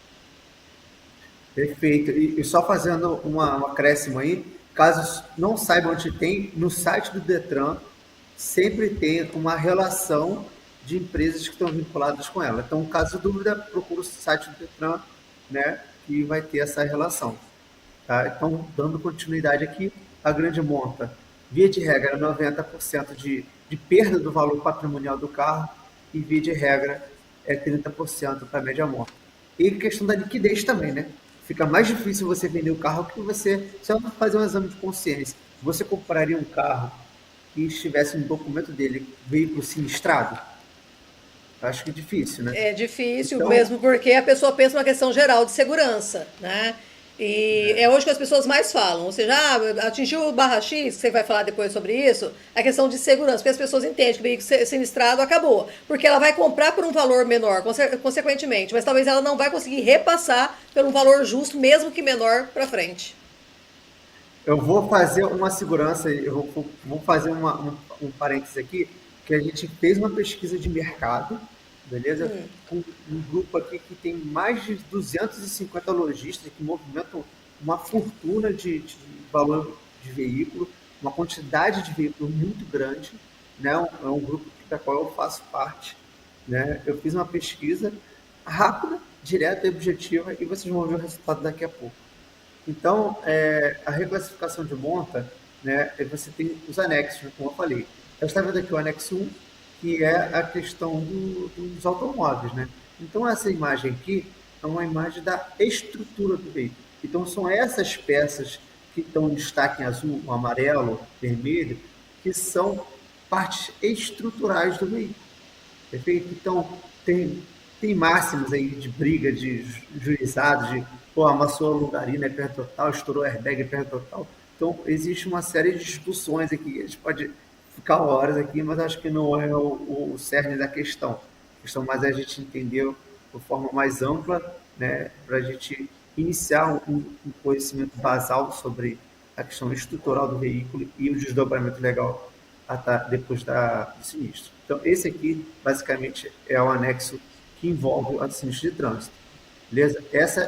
Perfeito. E só fazendo um acréscimo aí, caso não saibam onde tem, no site do Detran sempre tem uma relação de empresas que estão vinculadas com ela. Então, caso de dúvida, procura o site do Detran, né, que vai ter essa relação. Tá? Então, dando continuidade aqui, a grande monta, via de regra, 90% de perda do valor patrimonial do carro e, via de regra, 30% para a média monta. E questão da liquidez também, né? Fica mais difícil você vender o carro que você só fazer um exame de consciência. Você compraria um carro que estivesse no documento dele, veículo sinistrado? Acho que é difícil, né? É difícil, então, mesmo porque a pessoa pensa numa questão geral de segurança, né? E é hoje que as pessoas mais falam, ou seja, atingiu o barra X, você vai falar depois sobre isso, a questão de segurança, porque as pessoas entendem que o veículo sinistrado acabou, porque ela vai comprar por um valor menor, consequentemente, mas talvez ela não vai conseguir repassar por um valor justo, mesmo que menor, para frente. Eu vou fazer uma segurança, vou fazer um parênteses aqui, que a gente fez uma pesquisa de mercado, beleza? Com um grupo aqui que tem mais de 250 lojistas que movimentam uma fortuna de valor de veículo, uma quantidade de veículos muito grande, né? É um grupo da qual eu faço parte, né? Eu fiz uma pesquisa rápida, direta e objetiva e vocês vão ver o resultado daqui a pouco. Então, a reclassificação de monta, né, você tem os anexos, né, como eu falei. Eu estava vendo aqui o anexo 1, que é a questão dos automóveis, né? Então, essa imagem aqui é uma imagem da estrutura do veículo. Então, são essas peças que estão em destaque em azul, amarelo, vermelho, que são partes estruturais do veículo. Perfeito? Então, tem máximos aí de briga, de juizado, de amassou a lugarina, é perda total, estourou airbag, é perda total. Então, existe uma série de discussões aqui. A gente pode ficar horas aqui, mas acho que não é o cerne da questão. A questão mais é a gente entender de forma mais ampla, né, para a gente iniciar um conhecimento basal sobre a questão estrutural do veículo e o desdobramento legal depois do sinistro. Então, esse aqui, basicamente, é o anexo que envolve o sinistro de trânsito. Beleza?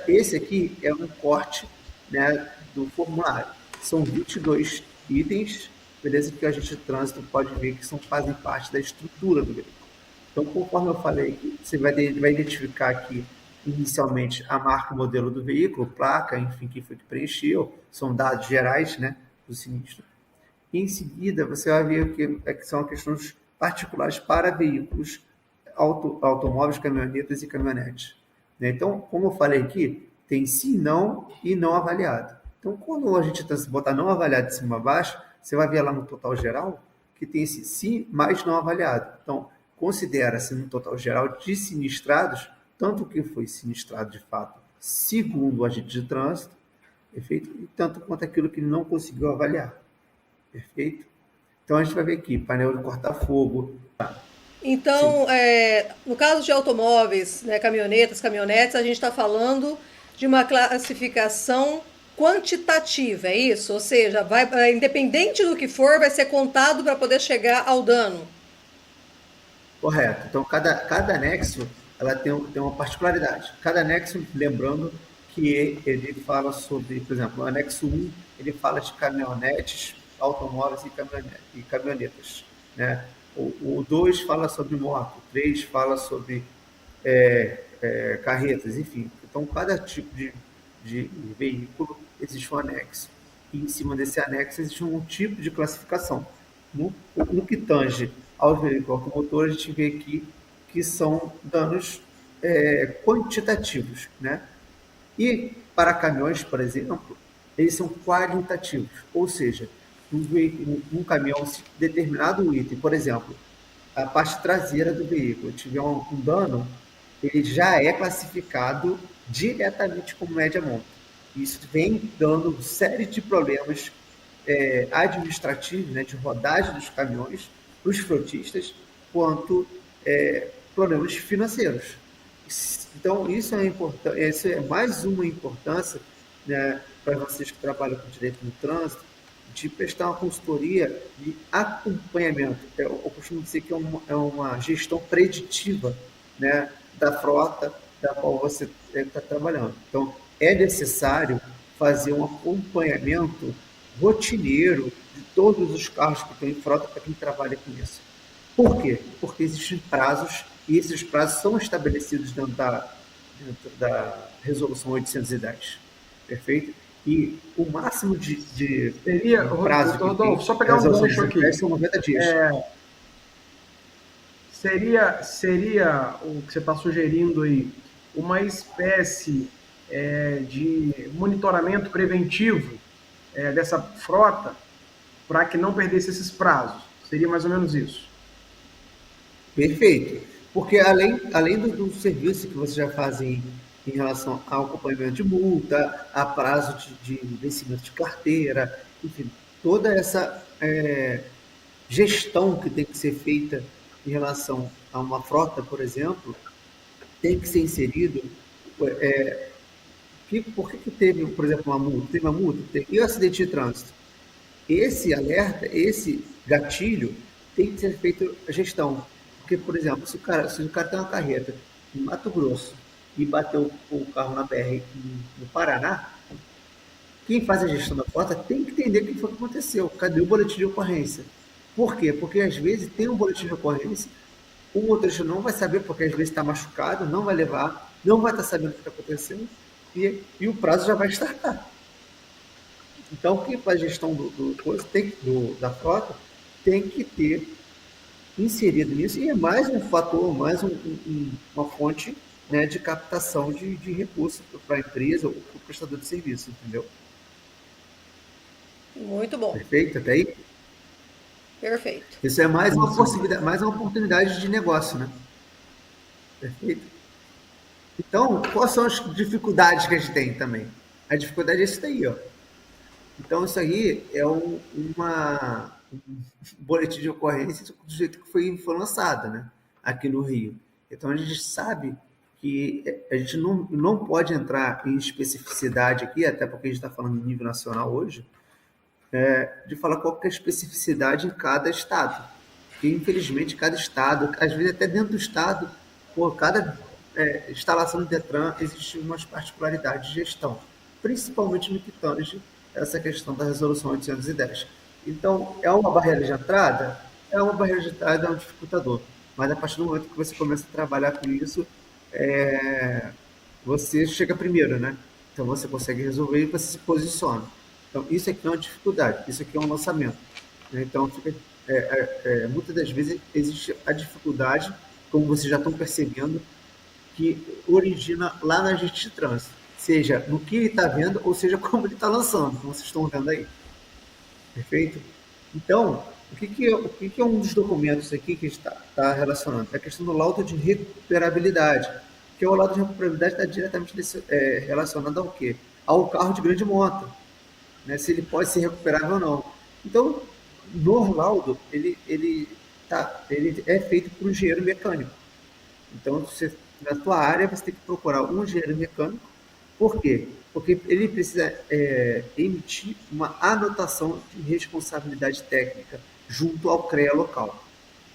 Esse aqui é um corte, né, do formulário. São 22 itens, beleza? Que a gente de trânsito pode ver que fazem parte da estrutura do veículo. Então, conforme eu falei, você vai identificar aqui inicialmente a marca, o modelo do veículo, placa, enfim, que foi que preencheu, são dados gerais, né, do sinistro. E em seguida, você vai ver que são questões particulares para veículos, automóveis, caminhonetas e caminhonetes. Então, como eu falei aqui, tem sim, não e não avaliado. Então, quando a gente botar não avaliado de cima a baixo, você vai ver lá no total geral que tem esse sim, mas não avaliado. Então, considera-se no total geral de sinistrados, tanto o que foi sinistrado de fato, segundo o agente de trânsito, perfeito? E tanto quanto aquilo que ele não conseguiu avaliar, perfeito? Então, a gente vai ver aqui, painel de corta-fogo. Então, no caso de automóveis, né, caminhonetas, caminhonetes, a gente está falando de uma classificação quantitativa, é isso? Ou seja, independente do que for, vai ser contado para poder chegar ao dano. Correto. Então, cada anexo ela tem uma particularidade. Cada anexo, lembrando que ele fala sobre, por exemplo, o anexo 1, ele fala de caminhonetes, automóveis e caminhonetas, né? O 2 fala sobre moto, o 3 fala sobre carretas, enfim. Então, cada tipo de veículo existe um anexo. E em cima desse anexo existe um tipo de classificação. No que tange ao veículo automotor, a gente vê aqui que são danos quantitativos, né? E para caminhões, por exemplo, eles são qualitativos, ou seja, um caminhão, se determinado item, por exemplo, a parte traseira do veículo tiver um dano, ele já é classificado diretamente como média monta. Isso vem dando série de problemas administrativos, né, de rodagem dos caminhões para os frotistas, quanto problemas financeiros. Então, isso é mais uma importância, né, para vocês que trabalham com direito no trânsito, de prestar uma consultoria de acompanhamento. Eu costumo dizer que é uma gestão preditiva, né, da frota da qual você está trabalhando. Então, é necessário fazer um acompanhamento rotineiro de todos os carros que estão em frota para quem trabalha com isso. Por quê? Porque existem prazos, e esses prazos são estabelecidos dentro da Resolução 810. Perfeito? E o máximo de prazo Rodolfo, só pegar um gancho aqui. São 90 dias. Seria o que você está sugerindo aí, uma espécie de monitoramento preventivo dessa frota para que não perdesse esses prazos. Seria mais ou menos isso. Perfeito. Porque além do serviço que vocês já fazem em relação ao acompanhamento de multa, a prazo de vencimento de carteira, enfim, toda essa gestão que tem que ser feita em relação a uma frota, por exemplo, tem que ser inserido. Por que teve, por exemplo, uma multa? Teve uma multa? E o acidente de trânsito? Esse alerta, esse gatilho, tem que ser feito a gestão. Porque, por exemplo, se o cara tem uma carreta em Mato Grosso e bateu o carro na BR no Paraná, quem faz a gestão da frota tem que entender o que foi que aconteceu. Cadê o boletim de ocorrência? Por quê? Porque às vezes tem um boletim de ocorrência, o motorista não vai saber, porque às vezes está machucado, não vai levar, não vai estar sabendo o que está acontecendo, e o prazo já vai estartar. Então, quem faz a gestão da frota tem que ter inserido nisso, e é mais um fator, mais uma fonte, né, de captação de recursos para a empresa ou para o prestador de serviço, entendeu? Muito bom. Perfeito? Até aí? Perfeito. Isso é mais uma possibilidade, mais uma oportunidade de negócio, né? Perfeito? Então, quais são as dificuldades que a gente tem também? A dificuldade é isso daí, ó. Então, isso aí é um boletim de ocorrência do jeito que foi lançado, né? Aqui no Rio. Então, a gente sabe que a gente não pode entrar em especificidade aqui, até porque a gente está falando em nível nacional hoje, de falar qual que é a especificidade em cada estado. Porque, infelizmente, cada estado, às vezes até dentro do estado, por cada instalação de Detran, existem umas particularidades de gestão, principalmente no que tange essa questão da Resolução 810. Então, é uma barreira de entrada? É uma barreira de entrada, é um dificultador. Mas a partir do momento que você começa a trabalhar com isso, você chega primeiro, né? Então, você consegue resolver e você se posiciona. Então, isso aqui é uma dificuldade, isso aqui é um lançamento. Né? Então, muitas das vezes existe a dificuldade, como vocês já estão percebendo, que origina lá na agente de trânsito, seja no que ele está vendo, ou seja como ele está lançando, como vocês estão vendo aí. Perfeito? Então, o que é um dos documentos aqui que está relacionando? É a questão do laudo de recuperabilidade, que o laudo de recuperabilidade está diretamente relacionado ao quê? Ao carro de grande monta, né? Se ele pode ser recuperável ou não. Então, no laudo, ele é feito por um engenheiro mecânico. Então, na tua área, você tem que procurar um engenheiro mecânico. Por quê? Porque ele precisa emitir uma anotação de responsabilidade técnica junto ao CREA local.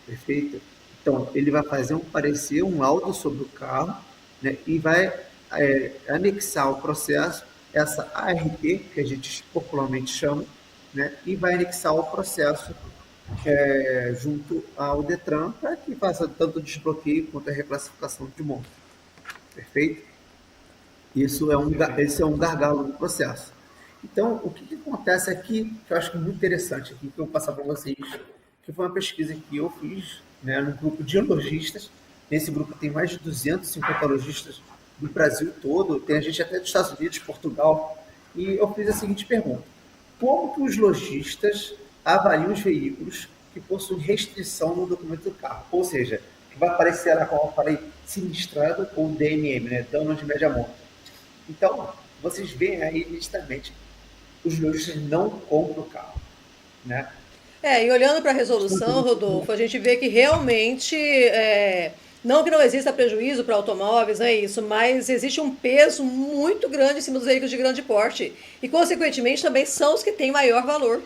Perfeito? Então, ele vai fazer um parecer, um laudo sobre o carro, né, e vai anexar o processo, essa ART, que a gente popularmente chama, né, e vai anexar o processo junto ao Detran, para que faça tanto o desbloqueio quanto a reclassificação de monta. Perfeito? Esse é um gargalo do processo. Então, o que acontece aqui, que eu acho que é muito interessante aqui, que eu vou passar para vocês, que foi uma pesquisa que eu fiz, né, no grupo de lojistas. Nesse grupo tem mais de 250 lojistas do Brasil todo, tem a gente até dos Estados Unidos, Portugal, e eu fiz a seguinte pergunta: como que os lojistas avaliam os veículos que possuem restrição no documento do carro, ou seja, que vai aparecer lá, como eu falei, sinistrado ou DMM, né? Dano de média monta. Então, vocês veem aí nitidamente, os lojistas não compram o carro, né? E olhando para a resolução, Rodolfo, a gente vê que realmente, não que não exista prejuízo para automóveis, não é isso, mas existe um peso muito grande em cima dos veículos de grande porte e, consequentemente, também são os que têm maior valor.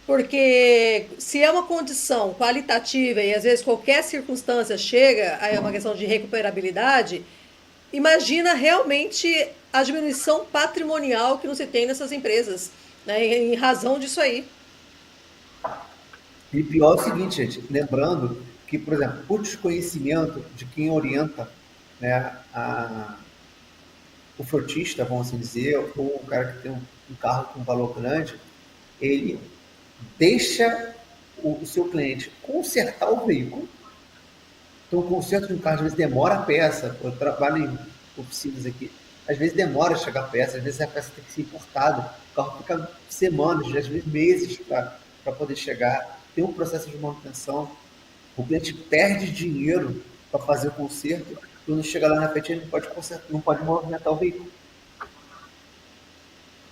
Porque se é uma condição qualitativa e às vezes qualquer circunstância chega a uma questão de recuperabilidade, imagina realmente a diminuição patrimonial que não se tem nessas empresas, né, em razão disso aí. E pior é o seguinte, gente, lembrando que, por exemplo, o desconhecimento de quem orienta, né, o frotista, vamos assim dizer, ou o cara que tem um carro com valor grande, ele deixa o seu cliente consertar o veículo. Então, o conserto de um carro, às vezes, demora a peça. Eu trabalho em oficinas aqui. Às vezes, demora a chegar a peça. Às vezes, a peça tem que ser importada. O carro fica semanas, às vezes, meses para poder chegar. Tem um processo de manutenção. O cliente perde dinheiro para fazer o conserto. Quando chega lá na frente, ele não pode consertar, não pode movimentar o veículo.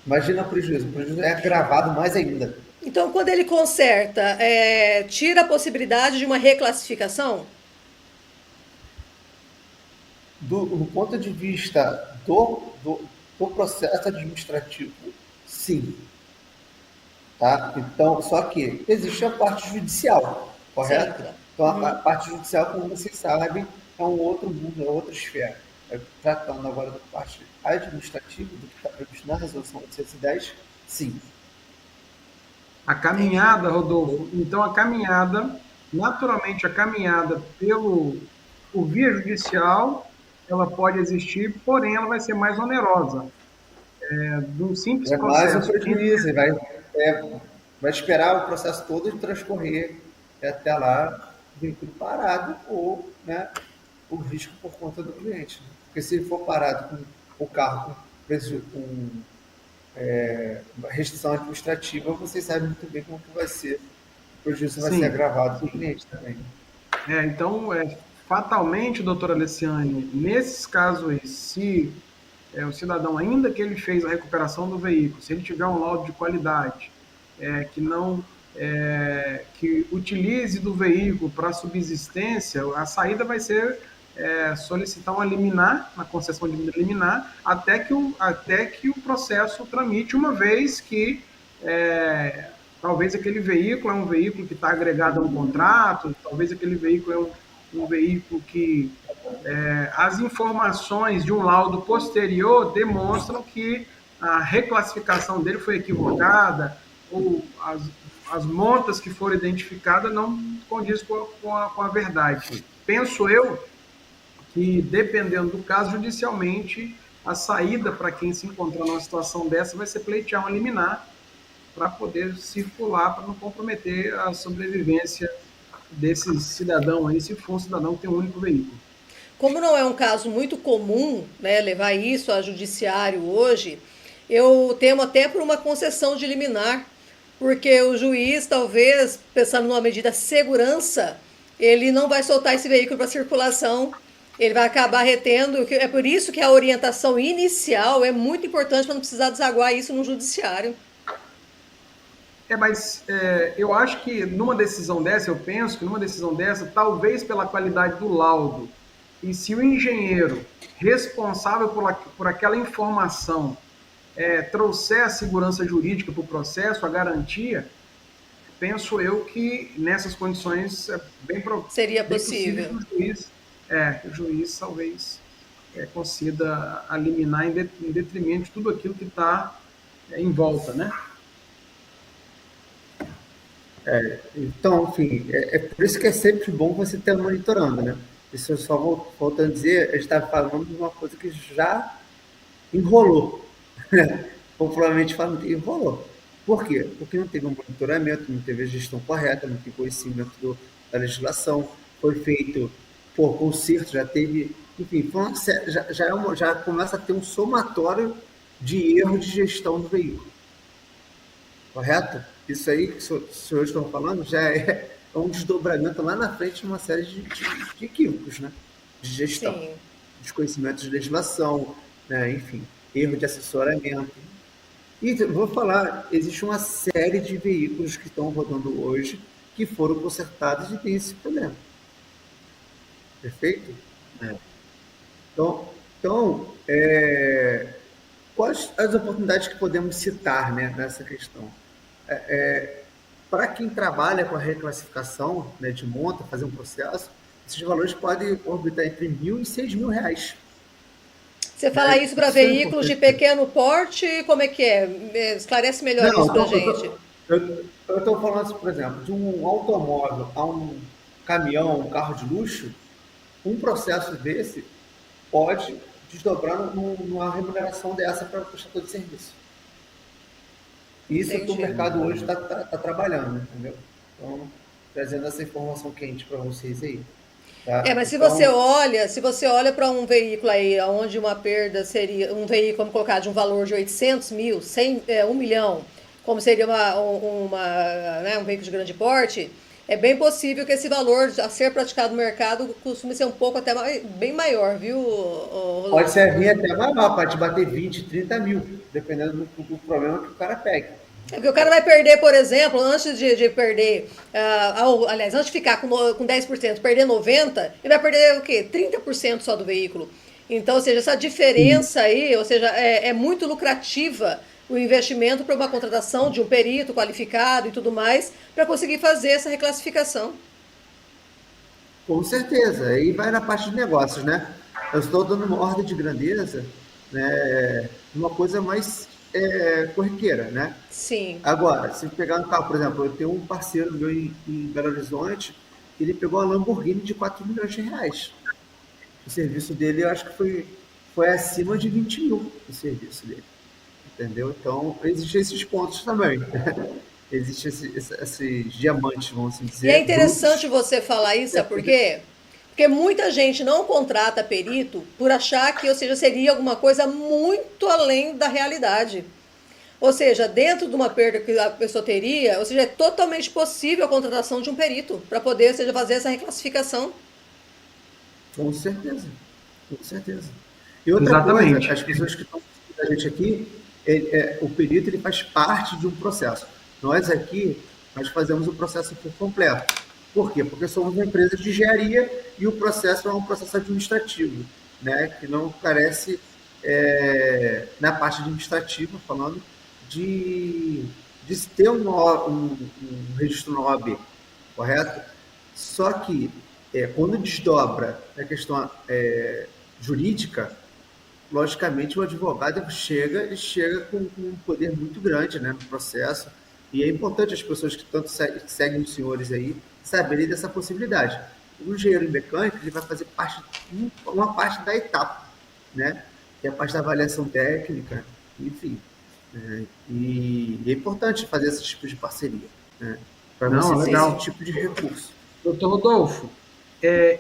Imagina o prejuízo. O prejuízo é agravado mais ainda. Então, quando ele conserta, tira a possibilidade de uma reclassificação? Do ponto de vista do processo administrativo, sim. Tá? Então, só que existe a parte judicial, correto? Certo. Então, a parte judicial, como vocês sabem, é um outro mundo, é outra esfera. Tratando agora da parte administrativa, do que está previsto na resolução 810, sim. A caminhada, Rodolfo, então naturalmente a caminhada por via judicial, ela pode existir, porém ela vai ser mais onerosa. De um simples processo. Mais um prejuízo, vai esperar o processo todo de transcorrer até lá, o veículo parado ou, né, o risco por conta do cliente. Porque se ele for parado com o carro com restrição administrativa, vocês sabem muito bem como que vai ser. O prejuízo vai ser agravado para o cliente também. Então, fatalmente, doutora Alessiane, nesses casos aí, se o cidadão, ainda que ele fez a recuperação do veículo, se ele tiver um laudo de qualidade, que utilize do veículo para subsistência, a saída vai ser solicitar uma liminar, uma concessão de liminar, até que o processo tramite, uma vez que talvez aquele veículo é um veículo que está agregado a um contrato, talvez aquele veículo é um veículo que as informações de um laudo posterior demonstram que a reclassificação dele foi equivocada, ou as montas que foram identificadas não condiz com a verdade. Penso eu que, dependendo do caso, judicialmente, a saída para quem se encontrar numa situação dessa vai ser pleitear uma liminar para poder circular, para não comprometer a sobrevivência desse cidadão aí, se for um cidadão que tem um único veículo. Como não é um caso muito comum, né, levar isso a judiciário hoje, eu temo até por uma concessão de liminar, porque o juiz, talvez, pensando numa medida de segurança, ele não vai soltar esse veículo para circulação, ele vai acabar retendo. É por isso que a orientação inicial é muito importante para não precisar desaguar isso no judiciário. Mas eu acho que numa decisão dessa, talvez pela qualidade do laudo, e se o engenheiro responsável por aquela informação trouxer a segurança jurídica para o processo, a garantia, penso eu que nessas condições seria possível que o juiz talvez conceda a liminar em detrimento de tudo aquilo que está em volta, né? Então, enfim, por isso que é sempre bom você estar monitorando, né? Isso eu só voltando a dizer, a gente está falando de uma coisa que já enrolou, né? Popularmente falando, enrolou. Por quê? Porque não teve um monitoramento, não teve a gestão correta, não teve conhecimento da legislação, foi feito por conserto, já teve, enfim, já começa a ter um somatório de erro de gestão do veículo. Correto? isso aí que os senhores estão falando já é um desdobramento lá na frente de uma série de equívocos, né? De gestão, Sim. desconhecimento de legislação, né? Enfim, erro de assessoramento. E vou falar, existe uma série de veículos que estão rodando hoje que foram consertados e tem esse problema. Perfeito? É. Então, quais as oportunidades que podemos citar, né, nessa questão? Para quem trabalha com a reclassificação, né, de monta, fazer um processo, esses valores podem orbitar entre R$ 1.000 e R$ 6.000. Você fala isso para Isso é veículos de importante. pequeno porte, como é que é? Esclarece melhor Não, isso para a gente. eu estou falando, assim, por exemplo, de um automóvel a um caminhão, um carro de luxo, um processo desse pode desdobrar numa remuneração dessa para o prestador de serviço. Isso é que o Entendi. mercado hoje está trabalhando, entendeu? Então, trazendo essa informação quente para vocês aí. Tá? Mas Então, se você olha para um veículo aí, onde uma perda seria, um veículo, vamos colocar, de um valor de 800 mil, 1 milhão, como seria né, um veículo de grande porte, é bem possível que esse valor a ser praticado no mercado costume ser um pouco até bem maior, viu, pode Rodolfo? ser vir até maior, pode bater 20, 30 mil, dependendo do problema que o cara pegue. É porque o cara vai perder, por exemplo, antes de perder, aliás, antes de ficar com 10%, perder 90%, ele vai perder o quê? 30% só do veículo. Então, ou seja, essa diferença aí, ou seja, é muito lucrativa o investimento para uma contratação de um perito qualificado e tudo mais, para conseguir fazer essa reclassificação. Com certeza, aí vai na parte de negócios, né? Eu estou dando uma ordem de grandeza, né, uma coisa mais corriqueira, né? Sim, Agora, se pegar um carro, por exemplo, eu tenho um parceiro meu em Belo Horizonte, que ele pegou uma Lamborghini de R$ 4 milhões. O serviço dele, eu acho que foi acima de 20 mil o serviço dele, entendeu? Então, existem esses pontos também. Existem esses diamantes, vamos assim e é dizer, interessante brutos. você falar isso, sabe por quê? Porque muita gente não contrata perito por achar que, ou seja, seria alguma coisa muito além da realidade. Ou seja, dentro de uma perda que a pessoa teria, ou seja, é totalmente possível a contratação de um perito para poder, ou seja, fazer essa reclassificação. Com certeza, com certeza. E outra coisa, Exatamente. as pessoas que estão assistindo a gente aqui, o perito ele faz parte de um processo. Nós aqui, nós fazemos o processo por completo. Por quê? Porque somos uma empresa de engenharia e o processo é um processo administrativo, né? Que não carece, na parte administrativa, falando, de, de ter um registro na OAB, correto? Só que, quando desdobra a questão jurídica, logicamente o advogado ele chega com um poder muito grande, né, no processo, e é importante as pessoas que tanto seguem os senhores aí saberem dessa possibilidade. O engenheiro mecânico ele vai fazer uma parte da etapa, né, que é a parte da avaliação técnica, enfim. E é importante fazer esse tipo de parceria, né, para Não, você ter esse legal. tipo de recurso. Doutor Rodolfo,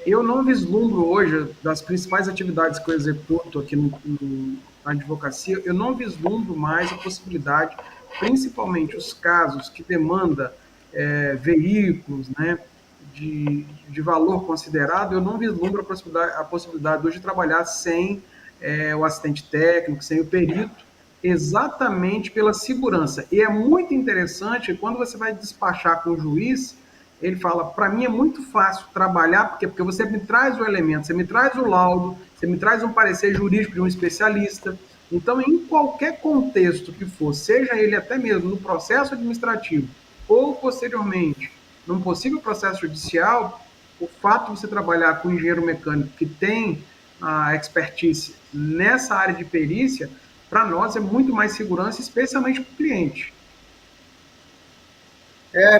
eu não vislumbro hoje, das principais atividades que eu executo aqui na advocacia, eu não vislumbro mais a possibilidade, principalmente os casos que demandam veículos, né, de valor considerado, eu não vislumbro a possibilidade hoje de trabalhar sem o assistente técnico, sem o perito, exatamente pela segurança. E é muito interessante quando você vai despachar com o juiz, ele fala, para mim é muito fácil trabalhar, porque você me traz o elemento, você me traz o laudo, você me traz um parecer jurídico de um especialista. Então, em qualquer contexto que for, seja ele até mesmo no processo administrativo ou posteriormente num possível processo judicial, o fato de você trabalhar com um engenheiro mecânico que tem a expertise nessa área de perícia, para nós é muito mais segurança, especialmente para o cliente.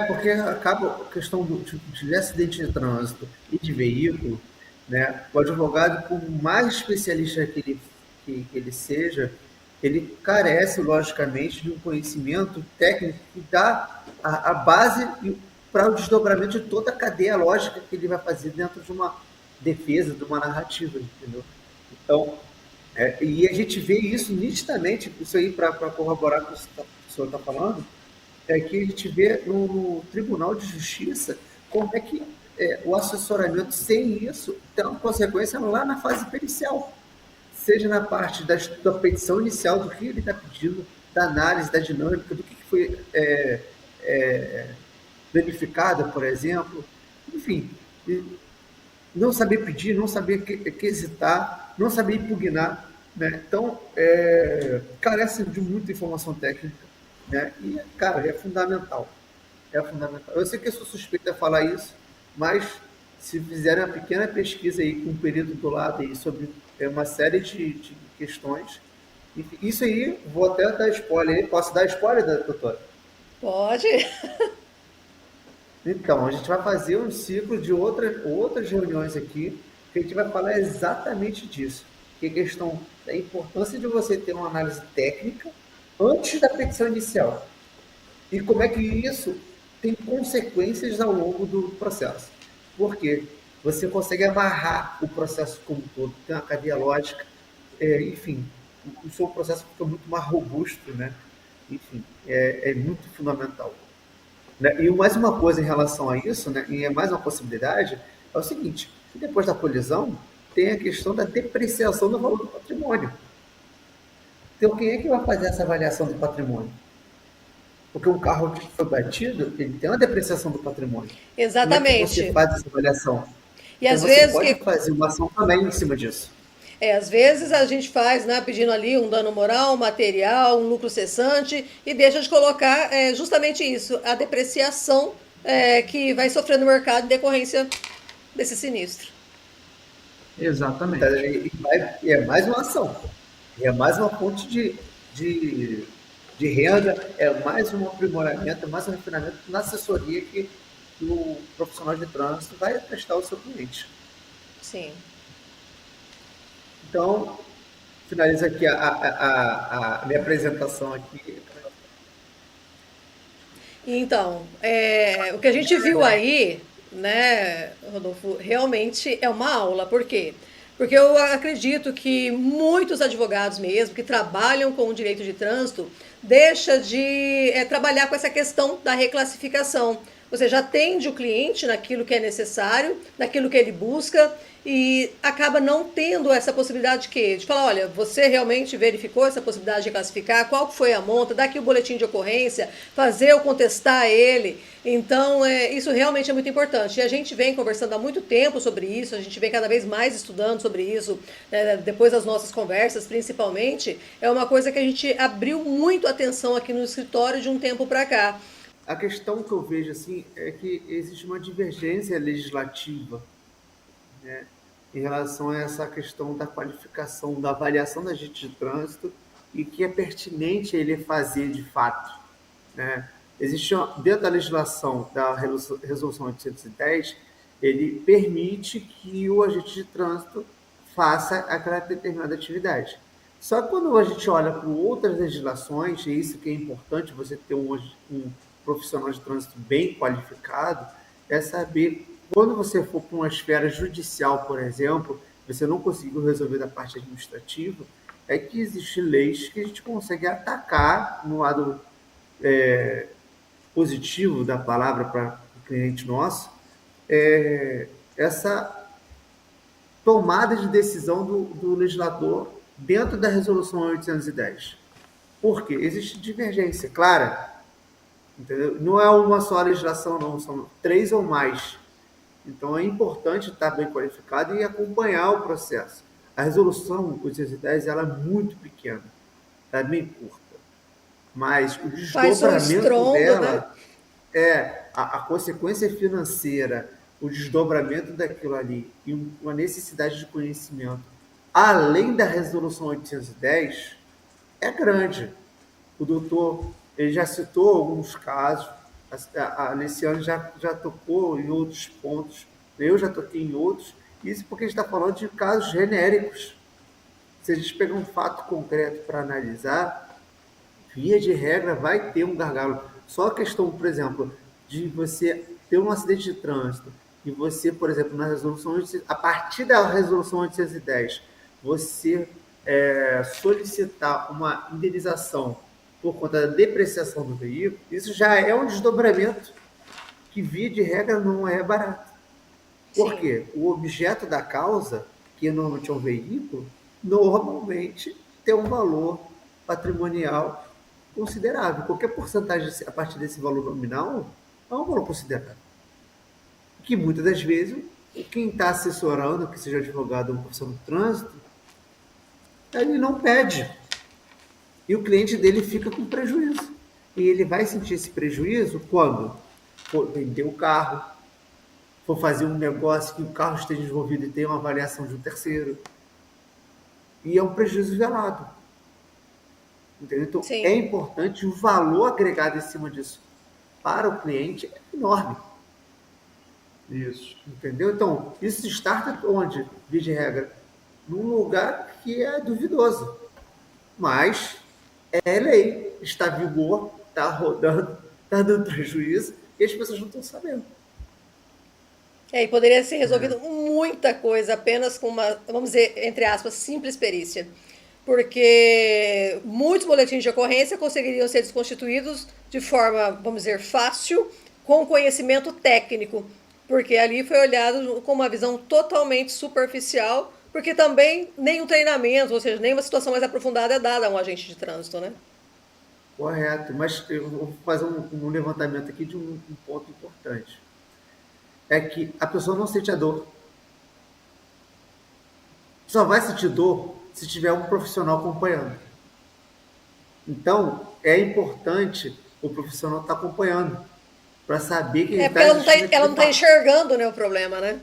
Porque acaba a questão de acidente de trânsito e de veículo, né? O advogado, por mais especialista que ele seja, ele carece, logicamente, de um conhecimento técnico que dá a base para o desdobramento de toda a cadeia lógica que ele vai fazer dentro de uma defesa, de uma narrativa, entendeu? Então, e a gente vê isso nitidamente, isso aí para corroborar com o que o senhor está falando, é que a gente vê no Tribunal de Justiça como é que o assessoramento sem isso tem uma consequência lá na fase pericial, seja na parte da petição inicial, do que ele está pedindo, da análise, da dinâmica, do que foi verificado, por exemplo, enfim, não saber pedir, não saber quesitar, não saber impugnar, né? Então, carece de muita informação técnica, né? E, cara, é fundamental. É fundamental. Eu sei que eu sou suspeito de falar isso, mas se fizerem uma pequena pesquisa aí com um perito do lado aí sobre uma série de questões, enfim, isso aí, vou até dar spoiler aí. Posso dar spoiler, doutora? Pode. Então, a gente vai fazer um ciclo de outras reuniões aqui, que a gente vai falar exatamente disso, que é a questão da importância de você ter uma análise técnica antes da petição inicial. E como é que isso tem consequências ao longo do processo. Porque você consegue amarrar o processo como um todo, tem uma cadeia lógica, enfim, o seu processo fica muito mais robusto, né? Enfim, é muito fundamental. Né? E mais uma coisa em relação a isso, né, e é mais uma possibilidade, é o seguinte: depois da colisão, tem a questão da depreciação do valor do patrimônio. Então, quem é que vai fazer essa avaliação do patrimônio? Porque um carro que foi batido, ele tem uma depreciação do patrimônio. Exatamente. Como é que você faz essa avaliação? E então, às você vezes pode fazer uma ação também em cima disso. Às vezes a gente faz, né, pedindo ali um dano moral, material, um lucro cessante, e deixa de colocar justamente isso, a depreciação que vai sofrer no mercado em decorrência desse sinistro. Exatamente. E é mais uma ação, é mais uma fonte de renda, é mais um aprimoramento, é mais um refinamento na assessoria que o profissional de trânsito vai prestar ao seu cliente. Sim. Então, finalizo aqui a minha apresentação aqui. Então, o que a gente viu aí, né, Rodolfo, realmente é uma aula. Por quê? Porque eu acredito que muitos advogados mesmo, que trabalham com o direito de trânsito, deixam de trabalhar com essa questão da reclassificação. Ou seja, atende o cliente naquilo que é necessário, naquilo que ele busca, e acaba não tendo essa possibilidade de quê? De falar, olha, você realmente verificou essa possibilidade de classificar, qual foi a monta, dar aqui o boletim de ocorrência, fazer ou contestar ele. Então, isso realmente é muito importante. E a gente vem conversando há muito tempo sobre isso, a gente vem cada vez mais estudando sobre isso, depois das nossas conversas, principalmente. É uma coisa que a gente abriu muito atenção aqui no escritório de um tempo para cá. A questão que eu vejo assim é que existe uma divergência legislativa, né, em relação a essa questão da qualificação, da avaliação da agente de trânsito e que é pertinente ele fazer de fato, né? Existe dentro da legislação da Resolução 810, ele permite que o agente de trânsito faça aquela determinada atividade. Só que quando a gente olha para outras legislações, e isso que é importante, você ter um profissional de trânsito bem qualificado, é saber, quando você for para uma esfera judicial, por exemplo, você não conseguiu resolver da parte administrativa, é que existem leis que a gente consegue atacar no lado positivo da palavra para o cliente nosso, essa tomada de decisão do legislador dentro da Resolução 810. Por quê? Existe divergência clara. Entendeu? Não é uma só legislação, não, são 3 ou mais. Então é importante estar bem qualificado e acompanhar o processo. A resolução 810 ela é muito pequena, ela é bem curta, mas o desdobramento dela, né? A consequência financeira, o desdobramento daquilo ali e uma necessidade de conhecimento, além da resolução 810, é grande. O doutor ele já citou alguns casos, a Alessiane já tocou em outros pontos, eu já toquei em outros, isso porque a gente está falando de casos genéricos. Se a gente pegar um fato concreto para analisar, via de regra vai ter um gargalo. Só a questão, por exemplo, de você ter um acidente de trânsito e você, por exemplo, na resolução, a partir da resolução 810, você solicitar uma indenização por conta da depreciação do veículo, isso já é um desdobramento que, via de regra, não é barato. Por Sim. quê? O objeto da causa, que normalmente é um veículo, normalmente tem um valor patrimonial considerável. Qualquer porcentagem a partir desse valor nominal é um valor considerável. Que muitas das vezes quem está assessorando, que seja advogado ou profissional do trânsito, ele não pede. E o cliente dele fica com prejuízo. E ele vai sentir esse prejuízo quando for vender o carro, for fazer um negócio que o carro esteja envolvido e tenha uma avaliação de um terceiro. E é um prejuízo velado. Entendeu? Então, Sim. é importante, o valor agregado em cima disso para o cliente é enorme. Isso. Entendeu? Então, isso starta onde, via de regra? Num lugar que é duvidoso. Mas é lei, está em vigor, está rodando, está dando prejuízo e as pessoas não estão sabendo. E poderia ser resolvido muita coisa apenas com uma, vamos dizer, entre aspas, simples perícia. Porque muitos boletins de ocorrência conseguiriam ser desconstituídos de forma, vamos dizer, fácil, com conhecimento técnico. Porque ali foi olhado com uma visão totalmente superficial, porque também nenhum treinamento, ou seja, nenhuma situação mais aprofundada é dada a um agente de trânsito, né? Correto, mas eu vou fazer um levantamento aqui de um ponto importante. É que a pessoa não sente a dor. Só vai sentir dor se tiver um profissional acompanhando. Então, é importante o profissional estar acompanhando, para saber que ele Porque está ela não tá enxergando, né, o problema, né?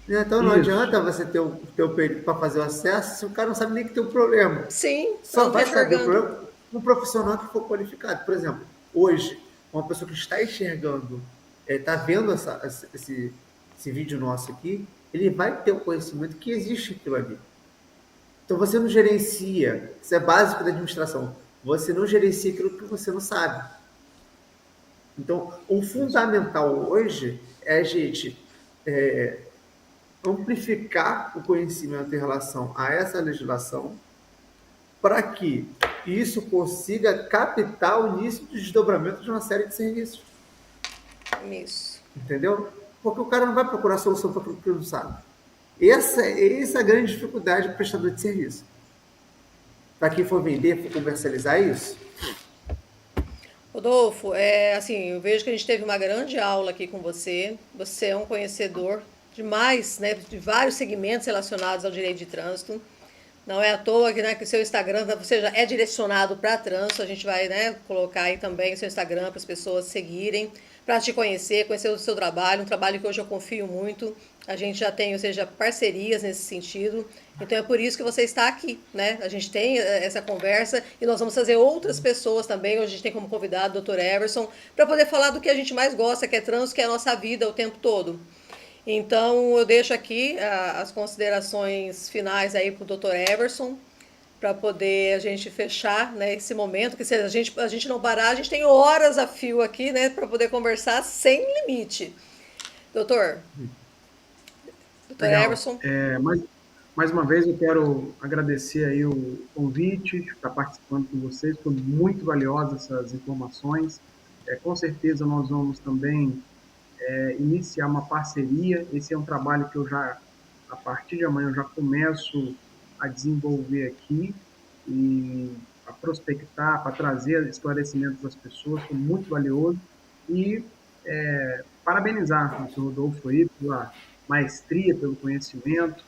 Então não Isso. adianta você ter o teu período para fazer o acesso se o cara não sabe nem que tem um problema. Sim, Só não tá vai saber o enxergando. problema um profissional que for qualificado. Por exemplo, hoje, uma pessoa que está enxergando, está vendo esse vídeo nosso aqui, ele vai ter o conhecimento que existe aquilo ali. Então você não gerencia, isso é básico da administração, você não gerencia aquilo que você não sabe. Então, o fundamental hoje é a gente amplificar o conhecimento em relação a essa legislação para que isso consiga captar o início de desdobramento de uma série de serviços. Isso. Entendeu? Porque o cara não vai procurar solução para aquilo que ele não sabe. Essa é a grande dificuldade do prestador de serviço. Para quem for vender, for comercializar isso. Rodolfo, assim, eu vejo que a gente teve uma grande aula aqui com você. Você é um conhecedor demais, né, de vários segmentos relacionados ao direito de trânsito. Não é à toa que, né, que o seu Instagram, você já é direcionado para trânsito. A gente vai, né, colocar aí também o seu Instagram para as pessoas seguirem, para te conhecer o seu trabalho, um trabalho que hoje eu confio muito. A gente já tem, ou seja, parcerias nesse sentido. Então é por isso que você está aqui, né? A gente tem essa conversa e nós vamos fazer outras pessoas também. Hoje a gente tem como convidado o Dr. Everson, para poder falar do que a gente mais gosta, que é trânsito, que é a nossa vida o tempo todo. Então eu deixo aqui as considerações finais aí para o Dr. Everson, para poder a gente fechar, né, esse momento, que se a gente não parar, a gente tem horas a fio aqui, né, para poder conversar sem limite. Doutor Legal. Everson. Mais uma vez eu quero agradecer aí o convite, estar participando com vocês, foi muito valiosa essas informações. Com certeza nós vamos também iniciar uma parceria. Esse é um trabalho que eu já, a partir de amanhã, eu já começo a desenvolver aqui e a prospectar, para trazer esclarecimentos das pessoas, foi muito valioso. E parabenizar o senhor Rodolfo aí pela maestria, pelo conhecimento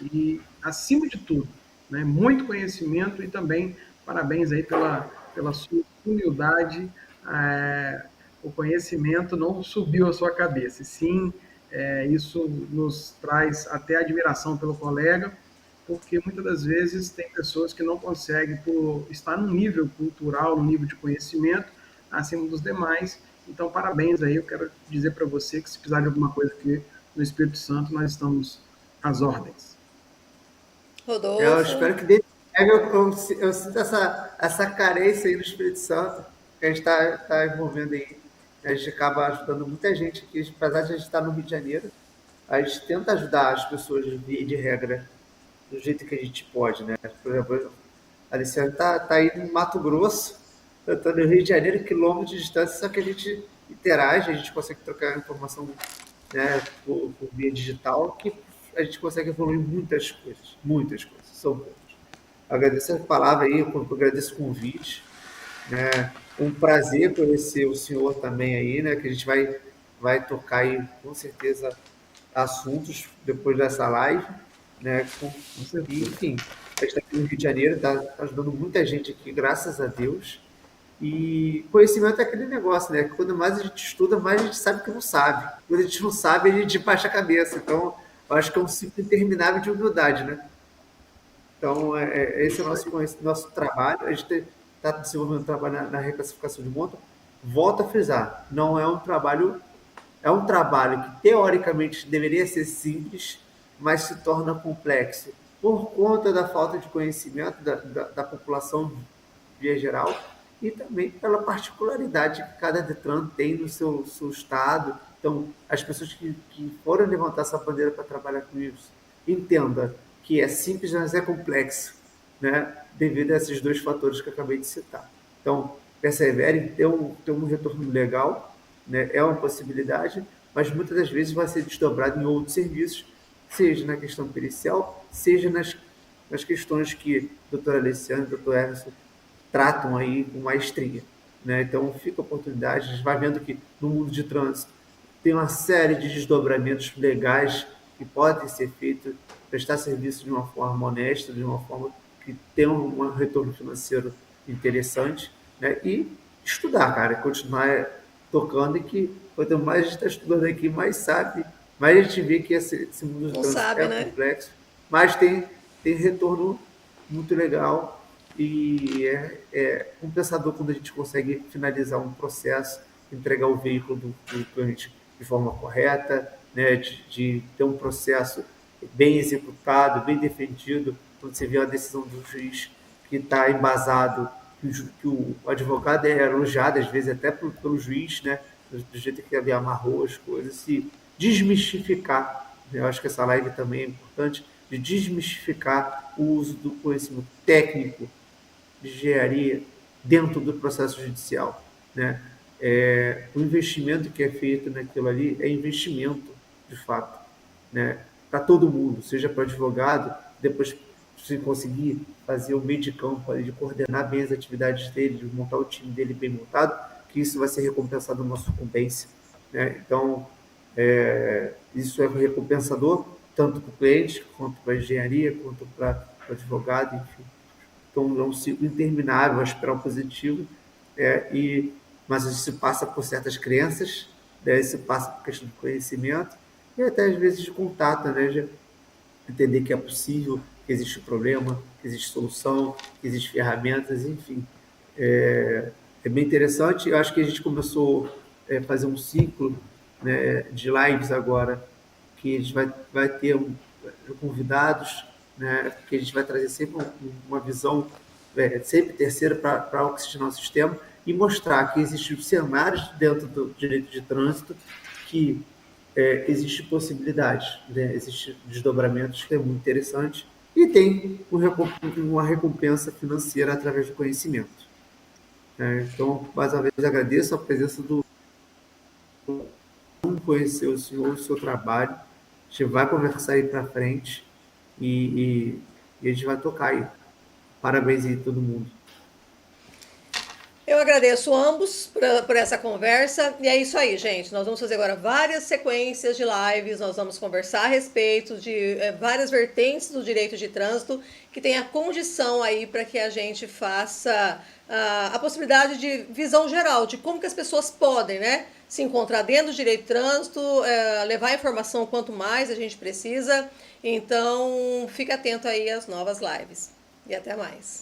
e, acima de tudo, né, muito conhecimento e também parabéns aí pela sua humildade. O conhecimento não subiu à sua cabeça, sim, isso nos traz até admiração pelo colega, porque muitas das vezes tem pessoas que não conseguem, por estar num nível cultural, num nível de conhecimento acima dos demais. Então, parabéns aí, eu quero dizer para você que se precisar de alguma coisa aqui no Espírito Santo, nós estamos às ordens. Rodolfo. Eu espero que eu sinto essa carência aí no Espírito Santo, que a gente está envolvendo aí. A gente acaba ajudando muita gente aqui, apesar de a gente estar no Rio de Janeiro, a gente tenta ajudar as pessoas de regra do jeito que a gente pode, né? Por exemplo, a Aliciane está aí no Mato Grosso, Eu estou no Rio de Janeiro, quilômetros de distância, só que a gente interage, a gente consegue trocar informação, né, por via digital, que a gente consegue evoluir muitas coisas, são poucas. Agradeço a palavra aí, eu agradeço o convite, né, um prazer conhecer o senhor também aí, né, que a gente vai tocar aí, com certeza, assuntos depois dessa live, né, e, enfim, a gente está aqui no Rio de Janeiro, está ajudando muita gente aqui, graças a Deus. E conhecimento é aquele negócio, né? Quando mais a gente estuda, mais a gente sabe que não sabe. Quando a gente não sabe, a gente baixa a cabeça. Então, eu acho que é um ciclo interminável de humildade, né? Então, esse é o nosso trabalho. A gente está desenvolvendo um trabalho na reclassificação de monta. Volto a frisar, não é um trabalho... É um trabalho que, teoricamente, deveria ser simples, mas se torna complexo por conta da falta de conhecimento da população via geral e também pela particularidade que cada DETRAN tem no seu estado. Então, as pessoas que foram levantar essa bandeira para trabalhar com isso, entenda que é simples, mas é complexo, né? Devido a esses dois fatores que eu acabei de citar. Então, perseverem, ter um retorno legal, né? É uma possibilidade, mas muitas das vezes vai ser desdobrado em outros serviços, seja na questão pericial, seja nas questões que a doutora Alessiane e o doutor Emerson tratam aí com maestria, né? Então, fica a oportunidade, a gente vai vendo que no mundo de trânsito tem uma série de desdobramentos legais que podem ser feitos, prestar serviço de uma forma honesta, de uma forma que tenha um retorno financeiro interessante, né? E estudar, cara, continuar tocando e que quanto mais a gente está estudando aqui, mais sabe, mais a gente vê que esse mundo de trânsito é complexo, mas tem retorno muito legal e é compensador quando a gente consegue finalizar um processo, entregar o veículo do cliente de forma correta, né, de ter um processo bem executado, bem defendido, quando você vê a decisão do juiz que está embasado, que o advogado é elogiado, às vezes até pelo juiz, né, do jeito que ele amarrou as coisas, se desmistificar. Eu acho que essa live também é importante, de desmistificar o uso do conhecimento técnico de engenharia dentro do processo judicial, né? O investimento que é feito naquilo ali é investimento, de fato, né? Para todo mundo, seja para o advogado, depois se conseguir fazer o meio de campo, de coordenar bem as atividades dele, de montar o time dele bem montado, que isso vai ser recompensado numa sucumbência, né? Então, isso é recompensador tanto para o cliente, quanto para a engenharia, quanto para o advogado, enfim. Então, é um ciclo interminável, a espiral positivo, mas a gente se passa por certas crenças, daí se passa por questão de conhecimento e até às vezes de contato, né? De entender que é possível, que existe problema, que existe solução, que existem ferramentas, enfim. É bem interessante. Eu acho que a gente começou a fazer um ciclo, né, de lives agora, que a gente vai ter convidados, né, que a gente vai trazer sempre uma visão sempre terceira para oxigenar o sistema e mostrar que existem cenários dentro do direito de trânsito que existem possibilidades, né, existem desdobramentos que é muito interessante e tem uma recompensa financeira através do conhecimento. Então, mais uma vez, agradeço a presença do conhecer o senhor, o seu trabalho. A gente vai conversar aí para frente e a gente vai tocar aí. Parabéns aí a todo mundo. Eu agradeço ambos por essa conversa. E é isso aí, gente. Nós vamos fazer agora várias sequências de lives. Nós vamos conversar a respeito de várias vertentes do direito de trânsito que tem a condição aí para que a gente faça a possibilidade de visão geral de como que as pessoas podem, né, se encontrar dentro do direito de trânsito, levar informação quanto mais a gente precisa. Então, fique atento aí às novas lives. E até mais.